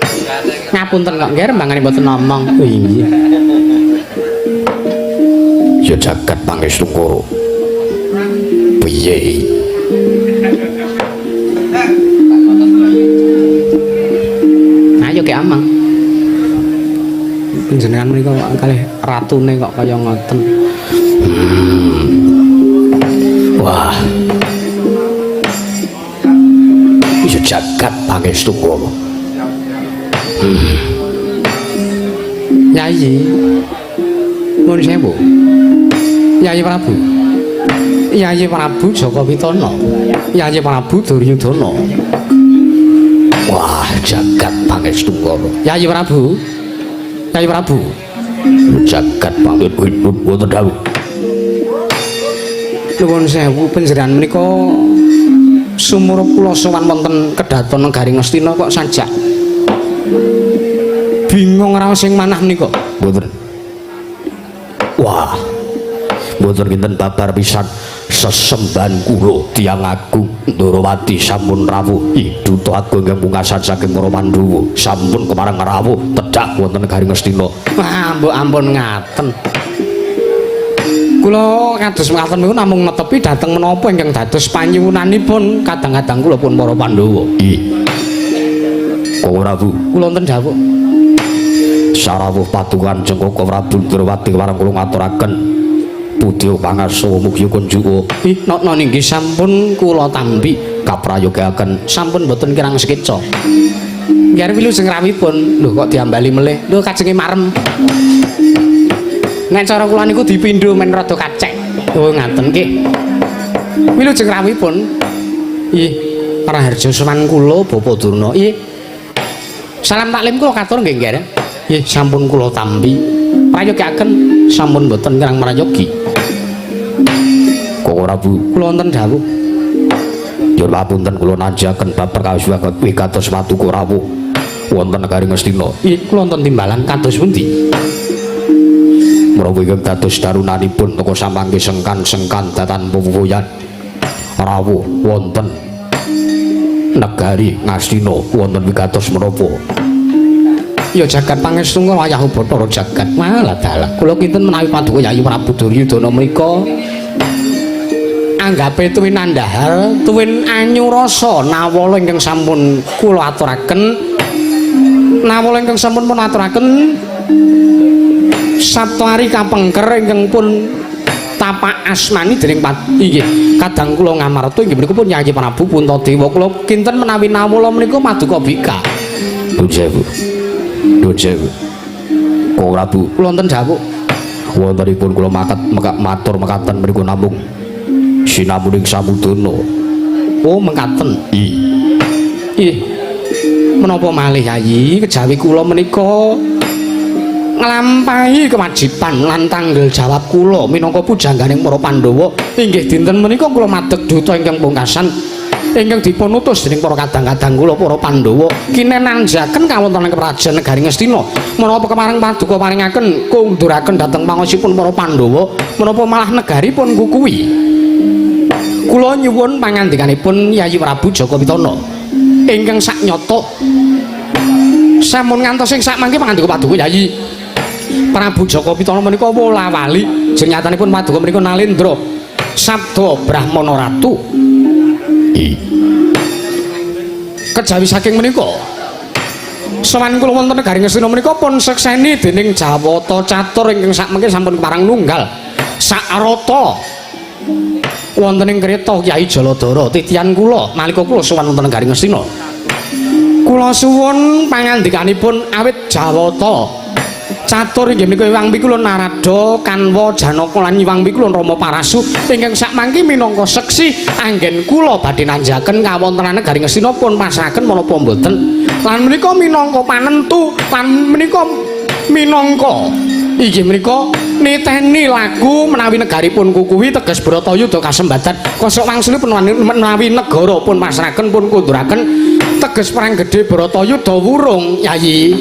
Ngapunten kok nggih rembangane mboten ngomong. Oh iya. Ya jagat pangestu karo. Piye? Ayo ke amang. Panjenengan menika kalih ratune kok kaya ngoten. Wah. Ya jagat pangestu karo. Yayi. Nuwun sewu. Yayi Prabu. Yayi Prabu Jaka Pitana. Yayi Prabu Duryudana. Wah, jagat pangestu karo. Yayi Prabu. Yayi Prabu. Jagat pangestu wonten dawuh. Nuwun sewu panjenengan menika sumurup kula sowan wonten kedaton negari Ngastina kok sajak bingung raos sing manah menika. Mboten. Wah. Mboten kinten babar pisan sesembahan kula tiyang agung Ndorowati sampun rawuh Duta Agung ingkang pungkasan saking para Pandhawa sampun kemarang rawuh tedhak wonten negari Ngastina. Wah, mbok ampun ngaten. Kula kados mekaten niku namung netepi dhateng menapa ingkang dados panyuwunanipun kadang-kadang kula pun para Pandhawa. Nggih. Kula rawuh. Kula wonten dawuh. Sarawuh patungan Cengkaka Prabu Ndorowati marang kula ngaturaken putih pangarsa mugi kunjuk. Ih, nona nggih sampun kula tambi kaprayogaken sampun boten kirang sekeca. Nggih wilujeng rawuhipun. Lho kok diambali melih. Lho kajenge marem. Nek cara kula niku dipindho men rada kacek. Oh ngaten nggih. Wilujeng rawuhipun. Ih, Raharja sowan kula Bapak Durna. Ih. Salam taklim kula katur nggih nggih. Nggih sampun kula tambi prayogaken sampun boten kirang marayogi. Kok ora Bu? Kula wonten dawuh. Ya papunten kula najaken bab perkawis kuwi kados watu rawuh wonten negari Ngastina. Nggih kula wonten timbalan kados pundi? Menawi ingkang dados darunanipun teka samangke sengkan datan pupuyan rawuh wonten negari Ngastina wonten wigatos menapa? Ya jagat pangestu wayah Bathara jagat malah dalah. Kula kinten menawi paduka Yayi Prabu Duryudana menika anggape tuwin andhahar, tuwin anyu rasa nawala ingkang sampun kula aturaken. Nawala ingkang sampun pun aturaken Saptari kapengker ingkang pun tapak asmani dening inggih kadang kula ngamarta inggih menika pun Yayi Prabu Puntadewa. Kula kinten menawi nawala menika maduka bika. Nuwun sewu. Kok ora Bu? Kula wonten dawuh. Wontenipun kula matur mekaten mriku namung sinamuning samudana. Oh mekaten. Ih. Menapa malih Yayi kejawi kula menika nglampahi kewajiban lan tanggung jawab kula minangka pujangganing para Pandhawa inggih dinten menika kula madheg duta ingkang pungkasan ingkang dipun utus dening para kadang-kadang kula para Pandhawa kinenanjaken kawontenan kerajaan negari Ngastina menapa kemareng paduka paringaken kunduraken dhateng pangaosipun para Pandhawa menapa malah negaripun kukuwi kula nyuwun pangandikanipun Yayi Prabu Jaka Pitana ingkang saknyata sampun ngantos ing sakmangke pangandika paduka Yayi Prabu Jaka Pitana menika wolawali jeneng nyatanipun paduka menika Nalendra Sabda Brahmana Ratu. Kejawi saking menika sawan kula wonten negari Ngastina menika pun sekseni dening Jawata Catur ingkang sakmengke sampun parang nunggal sakrata wonten ing kreta Kyai Jaladara titian kula nalika kula sawan wonten negari Ngastina. Kula suwun pangandikanipun awit Jawata Catur inggih menika Hyang Pikula Narada Kanwa Janaka lan Hyang Pikula Rama Parasu ingkang sakmangke minangka seksi anggen kula badhe nanjaken kawontenan negari Ngastina pun pasrahaken menapa mboten lan menika minangka panentu lan menika minangka inggih menika niteni lagu menawi negaripun kukuwi teges Bratayuda kasembatan kosok wangsulipun menawi negara pun pasrahaken pun kunduraken teges perang gedhe Bratayuda wurung Yayi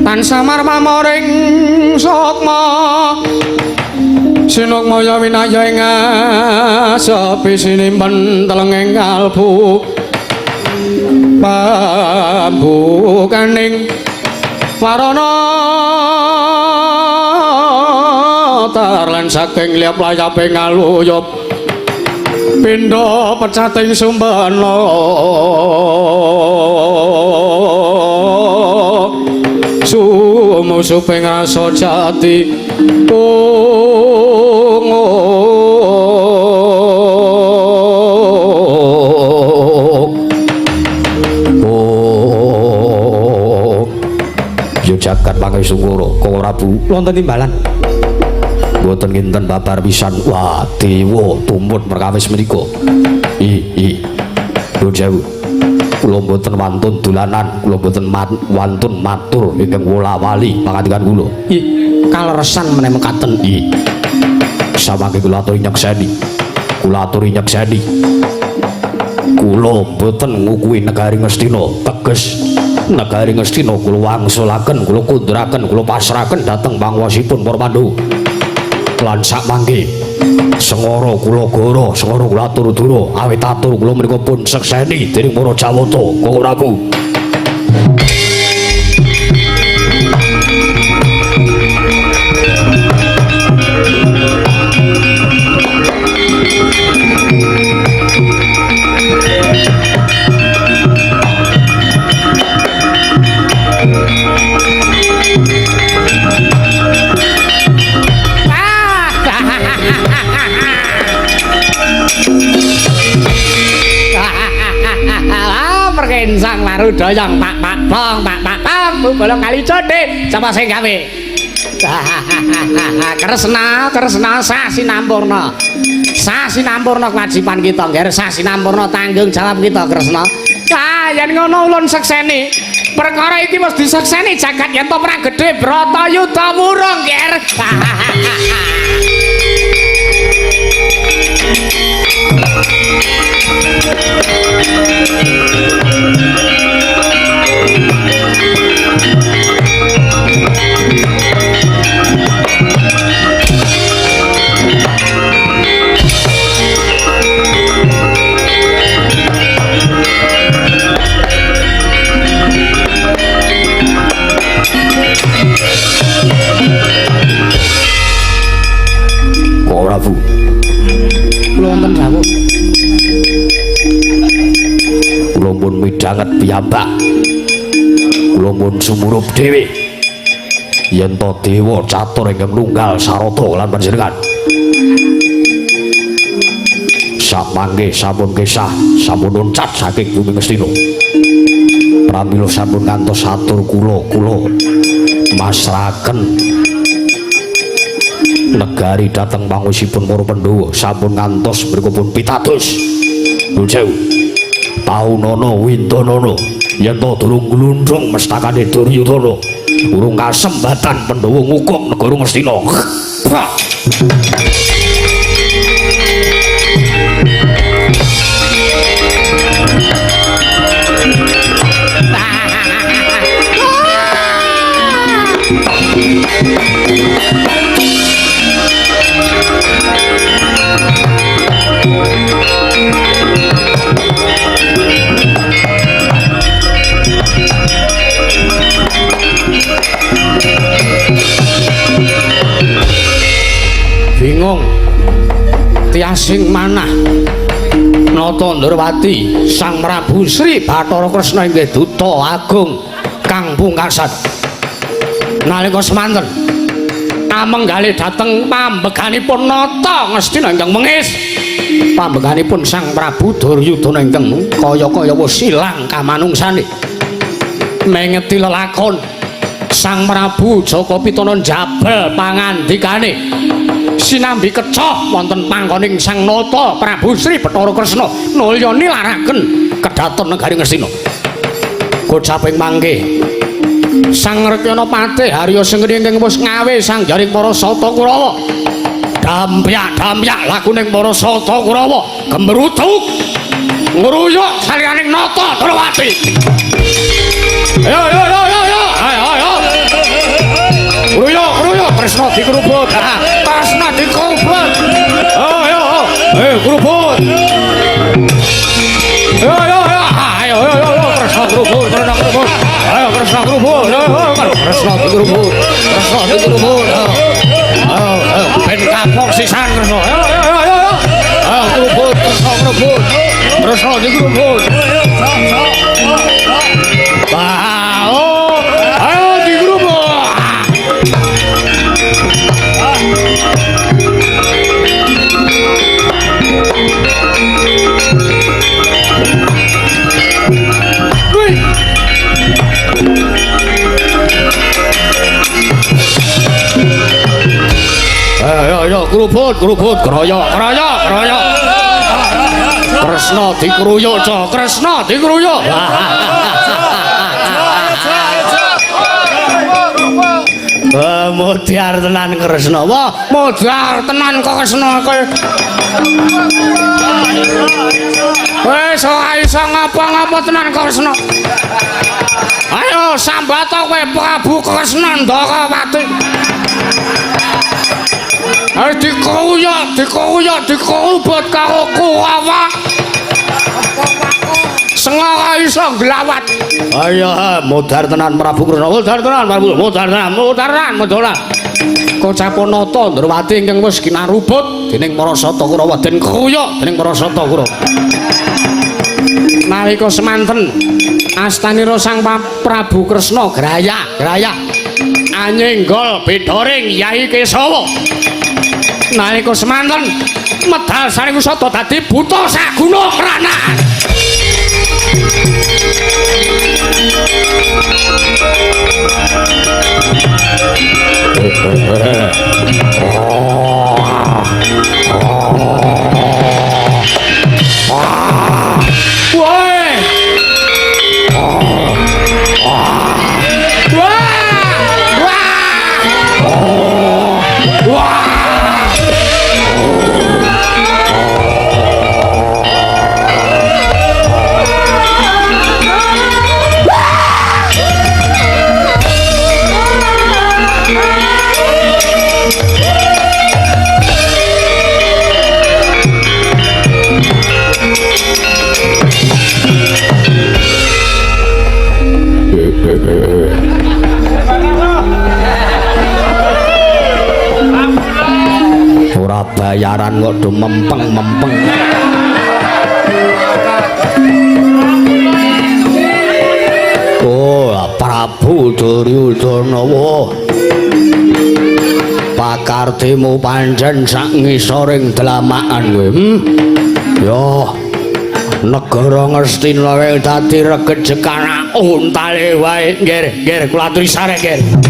tan samar pamoring sukma sinukmaya winaya ing sepi sinimpen telenging kalbu pambukaning warana tarlan saking liap layaping aluyup pindha pecating sumbana sumusuping rasa jati jagat Pangesungkara Kala Prabu wonten timbalan boten kinten babar pisan wah dewa tumput perkawis menika Lho Jawu kula boten wantun dolanan kula boten wantun matur ingkang wolawali pangandikan kula kaleresan meneh mekaten samangke kula aturi nyekseni kula boten ngukuhi negari Ngastina teges negari Ngastina kula wangsulaken kula kunduraken kula pasrahaken dhateng panguwasipun para Pandhawa lan sakmangke sengara kula goro sengara kula atur-dura awit atur kula menika pun sekseni dening para Jawata Kang Prabu Sang Marudaya pak bolong kali codhe sapa sing gawe Kresna Sasinampurna kewajiban kita ngger Sasinampurna tanggung jawab kita Kresna yen ngono ulun sekseni perkara iki wis disekseni jagat yen to perang gedhe Bratayuda wurung ngger Prabu kula wonten dawuh kula pun midhanget piyambak kula pun sumurup dhewe yen to dewa catur ingkang nunggal sarata lan panjenengan samangke sampun kesah sampun loncat saking bumi Ngastina pramila sampun ngantos atur kula masrahaken negari dhateng panguwasipun para Pandhawa sampun ngantos mriku pun pitados Lho Jawu taunana windanana yen to durung glundhung mestakane Duryudana urung kasembatan Pandhawa ngukum negara Ngastina wiyasing manah Nata Ndrawati Sang Prabu Sri Bathara Kresna inggih duta agung kang pungkasan nalika semanten amenggalih dhateng pambeganipun Nata Ngastina ingkang mengis pambeganipun Sang Prabu Duryudana ingkang kaya-kaya wis ilang kamanungsane mengeti lelakon Sang Prabu Jaka Pitana njabel pangandikane sinambi kecoh wonten panggoning Sang Nata Prabu Sri Bathara Kresna nulya nilaraken kedhaton negari Ngastina gocaping mangke Sang Rekyana Patih Harya Sengkeni ingkang wis ngawe sang jaring para Sata Kurawa dampyak lakuning para Sata Kurawa gemrutuk ngruyuk saliyaning Nata Ndrawati ayo ngruyuk Kresna dikerubut Kresna dikerubut ayo kerubut ayo Kresna kerubut ayo Kresna kerubut Kresna dikerubut ben kapok sisan Kresna ayo kerubut Kresna dikerubut ayo dikerubut ayo kerubut keroyok Kresna dikeruyuk Kresna dikeruyuk modar tenan Kresna wah modar tenan Kresna kowe wis ora iso ngapa-ngapa tenan Kresna ayo sambat kowe Prabu Kresna Ndrawati ayo dikerubut karo Kurawa Sengara iso glawat ayo modar tenan Prabu Kresna modar tenan kocapun Nata Ndrawati ingkang wis kinarubut dening para Sata Kurawa den keruyuk dening para Sata Kurawa nalika semanten astanira Sang Prabu Kresna graya anyenggol bedoring Yai Kesawa nalika semanten medal saring Usada dadi buta saguna krana ora bayaran kok do mempeng oh Prabu Duryudana pakartimu pancen sak ngisoring dlamakan kowe yo negara Ngastina wae dadi regejekana untale wae nggih kula aturi sareng nggih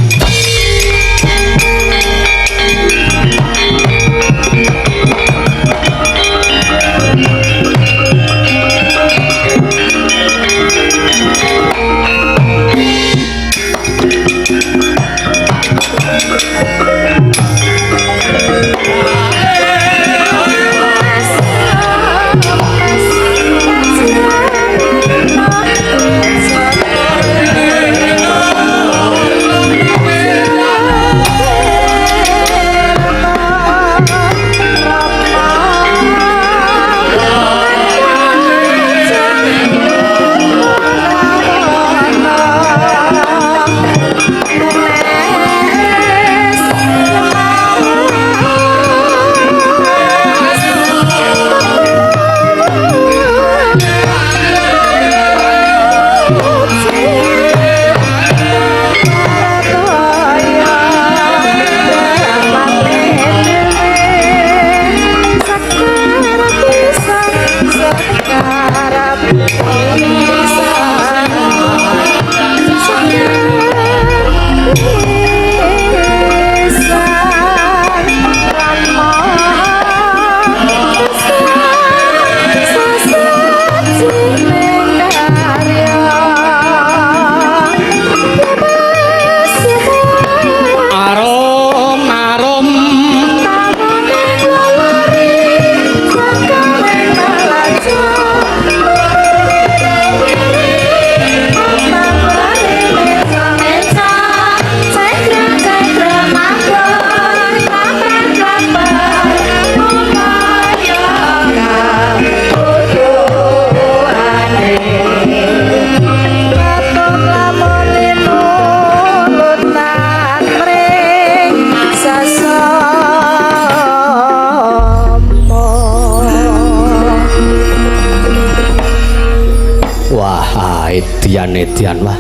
Edian wah.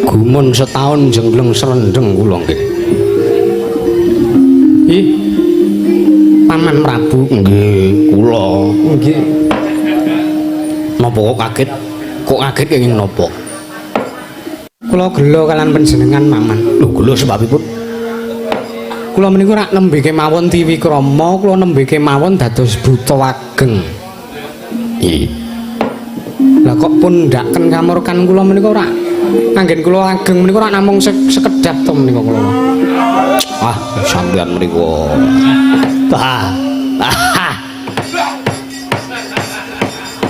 Gumun setahun jengleng serendeng kula nggih. Ih. Paman Prabu nggih, kula nggih. Napa kok kaget? Kok kaget kenging napa? Kula gelo kalian panjenengan Paman. Lho gelo sebabipun? Kula menika rak nembe kemawon Tiwikrama, kula nembe kemawon dados buta ageng. Nggih. Lah kok pun ndaken kamurkan kula menika ora anggen kula ageng menika ora namung sekedap to menika kula. Ah, sampeyan menika.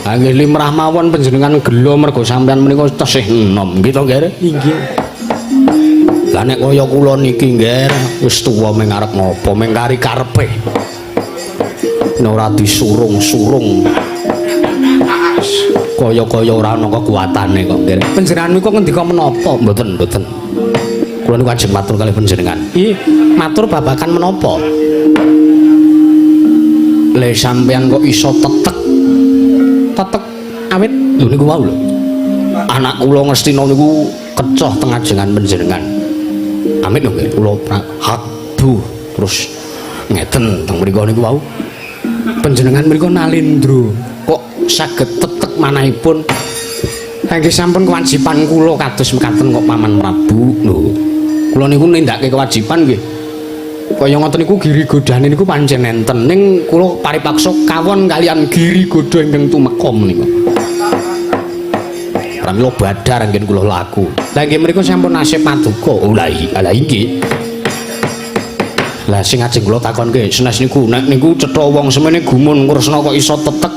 Anggen limrah mawon panjenengan gelo mergo sampeyan menika tesih enom nggih to, Nger? Inggih. Lah nek kaya kula niki, Nger, wis tuwa ming arep ngopo, ming kari karepe. Nek ora disurung-surung. Kaya-kaya ora ana kekuatane kok, Nger. Panjenengan niku ngendika menapa? Mboten. Kula niku ajeng matur kalih panjenengan. Ih, matur babakan menapa? Le sampeyan kok iso tetek awit lho niku wau lho. Anak kula Ngastina niku kecoh teng ajengan panjenengan. Amit lho, kula haduh terus ngeten teng mriku niku wau. Panjenengan mriku nalindro kok saged tetek manahipun. Nggih sampun kewajiban kula kados mekaten kok Paman Prabu. Lho, kula niku nindakake kewajiban nggih. Kaya ngoten niku giri godane niku pancen enten ning kula paripaksa kawon kalian giri goda ingkang tumeka menika. Pramila badar anggen kula laku. Lah nggih mriku sampun nasib paduka. Oh lah inggih. Lah sing ajeng kula takonke senes niku nek niku cetha wong semene gumun Kresna kok iso tetek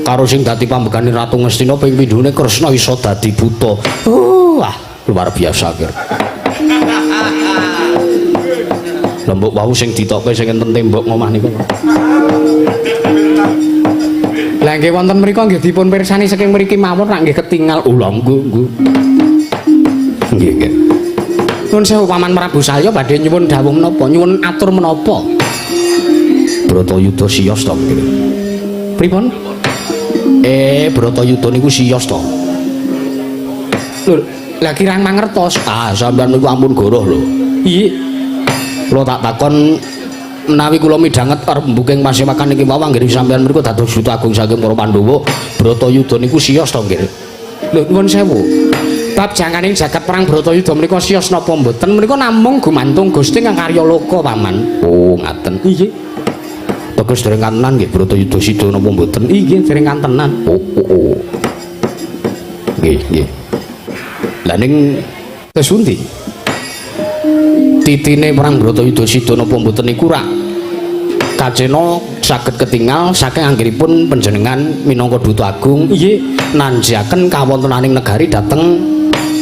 karo sing dadi pambekane Ratu Ngastina ping pindhone Kresna iso dadi buta. Wah, luar biasa kira. Lembuk wau sing ditokke sing enten tembok ngomah niku. Lah nggih wonten mriku nggih dipun pirsani saking mriki mawon rak nggih ketingal ulah nggo. Nggih. Nuwun sewu Paman Prabu saya badhe nyuwun dawuh menapa, nyuwun atur menapa? Bratayuda siyos to nggih. Pripun? Bratayuda niku siyos to. Lho, lah kirang mangertos. Ah, sampeyan niku ampun goroh lho. Iya. Kula tak takon menawi kula midhanget rembuking pasewakan niki wau anggere sampeyan mriku dados Duta Agung saking para Pandhawa, Bratayuda niku siyos to nggih. Lho nuwun sewu. Bab janganing jagat perang Bratayuda menika siyos napa mboten menika namung gumantung Gusti kang karya loka Paman. Oh, ngaten. Nggih. Teges dereng kantenan nggih Bratayuda sida napa mboten? Nggih, dereng kantenan. Oh. Nggih. Lah ning kesundi titine perang Bratayuda sida napa mboten niku rak kacena saged ketingal saking anggenipun panjenengan minangka Duta Agung nggih nanjaken kawontenaning negari dhateng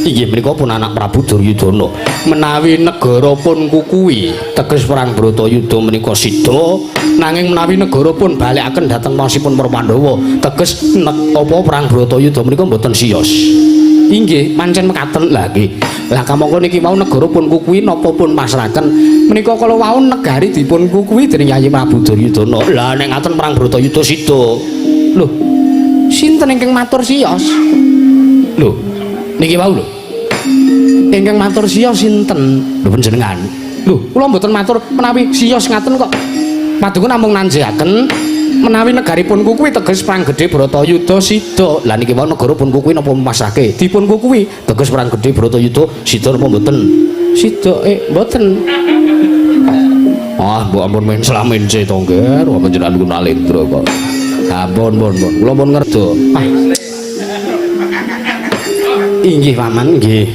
inggih menika pun anak Prabu Duryudana menawi negara pun kukuwi teges perang Bratayuda menika sida nanging menawi negara pun balekaken dhateng pasipun para Pandhawa teges apa perang Bratayuda menika mboten siyos. Inggih, pancen mekaten lha nggih. Lah kamangka niki wau negara pun kukuwi napa pun pasrahaken menika kala wau negari dipun kukuwi dening Yayi Prabu Duryudana. Lah nek ngaten perang Bratayuda sida. Lho, sinten ingkang matur siyos? Lho, niki wau lho. Ingkang matur siyos sinten? Lho panjenengan. Lho, kula mboten matur menawi siyos ngaten kok. Paduka namung nanjaken menawi negaripun kukuwi teges perang gedhe Bratayuda sida. Lah niki wau negara pun kukuwi napa masrahke? Dipun kukuwi teges perang gedhe Bratayuda sida napa mboten? Sida mboten. Ah, mbok ampun men slamince to nggih, panjenengan niku nalendra kok. Ampun. Kula pun ngerti. Ah. Inggih Paman, nggih.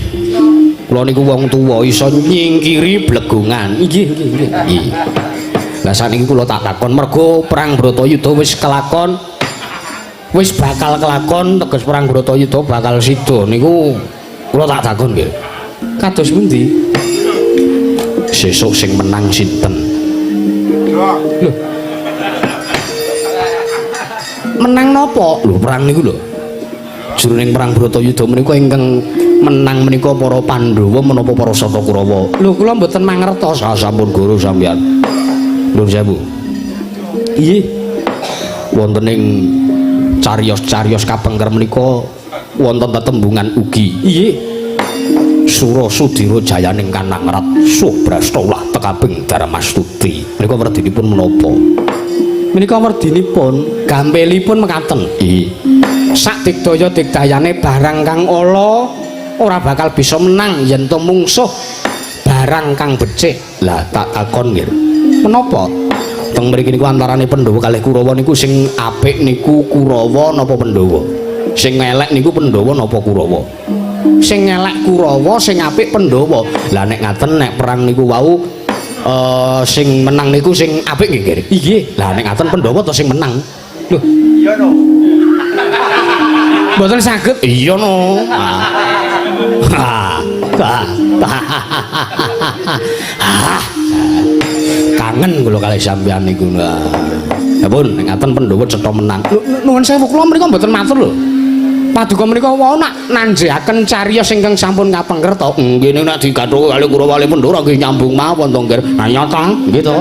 Kula niku wong tuwa iso nyingkiri blegungan. Nggih. Lah saniki kula tak takon mergo perang Bratayuda wis kelakon. Wis bakal kelakon teges perang Bratayuda bakal sida niku kula tak takon nggih. Kados pundi? Sesuk sing menang sinten? Lho. Menang napa? Lho perang niku lho. Jroning perang Bratayuda menika ingkang menang menika para Pandhawa menapa para Sata Kurawa. Lho kula mboten mangertos. Sampun guru sampeyan. Nuwun sewu. Nggih. Wonten ing cariyos-cariyos kapengker menika wonten tetembungan ugi. Nggih. Sura Sudira jayaning Kanangrat Subrastolah tekabing Darmastuti. Menika werdinipun menapa? Menika werdinipun gampilipun mekaten. Nggih. Sak digdaya digdayane barang kang ala ora bakal bisa menang yen to mungsuh barang kang becik. Lah tak takon nggih. Menapa? Teng mriki niku antarane Pandhawa kalih Kurawa niku sing apik niku Kurawa napa Pandhawa? Sing elek niku Pandhawa napa Kurawa? Sing elek Kurawa, sing apik Pandhawa. Lah nek ngaten nek perang niku wau sing menang niku sing apik nggih, Nggih. Nggih. Lah nek ngaten Pandhawa to sing menang. Lho, iya no. Mboten saged. Iya no. Kangen kula kalih sampeyan niku. Ya pun nek ngaten Pandhawa cetha menang. Nuwun sewu kula mriku mboten matur lho. Paduka menika wau nak nanjehaken cariyos ingkang sampun kapengker to. Nggih nek digathuk kalih Kurawa kalih Pandhawa nggih nyambung mawon to nggih. Nah nyata nggih to.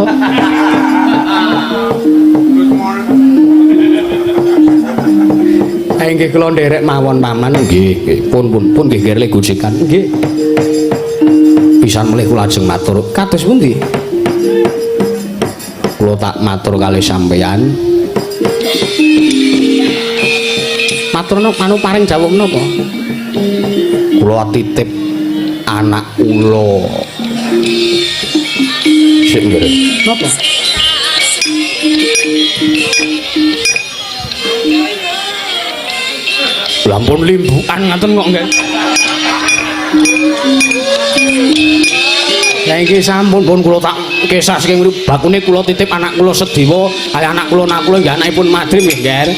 Nggih kula nderek mawon paman. Nggih, nggih. Pun nggih nggih gojekan. Nggih. Pisan melih kula ajeng matur. Kados pundi? Kula tak matur kalih sampeyan. Maturna anu paring jawab menapa? Kula titip anak kula. Sik nggih. Napa? Lampun limbukan ngaten kok nggih. Lah iki sampun Pun kula tak kisah saking bakune kula titip anak kula Sedewa kali anak kula nggih anakipun Madrim nggih, Nger.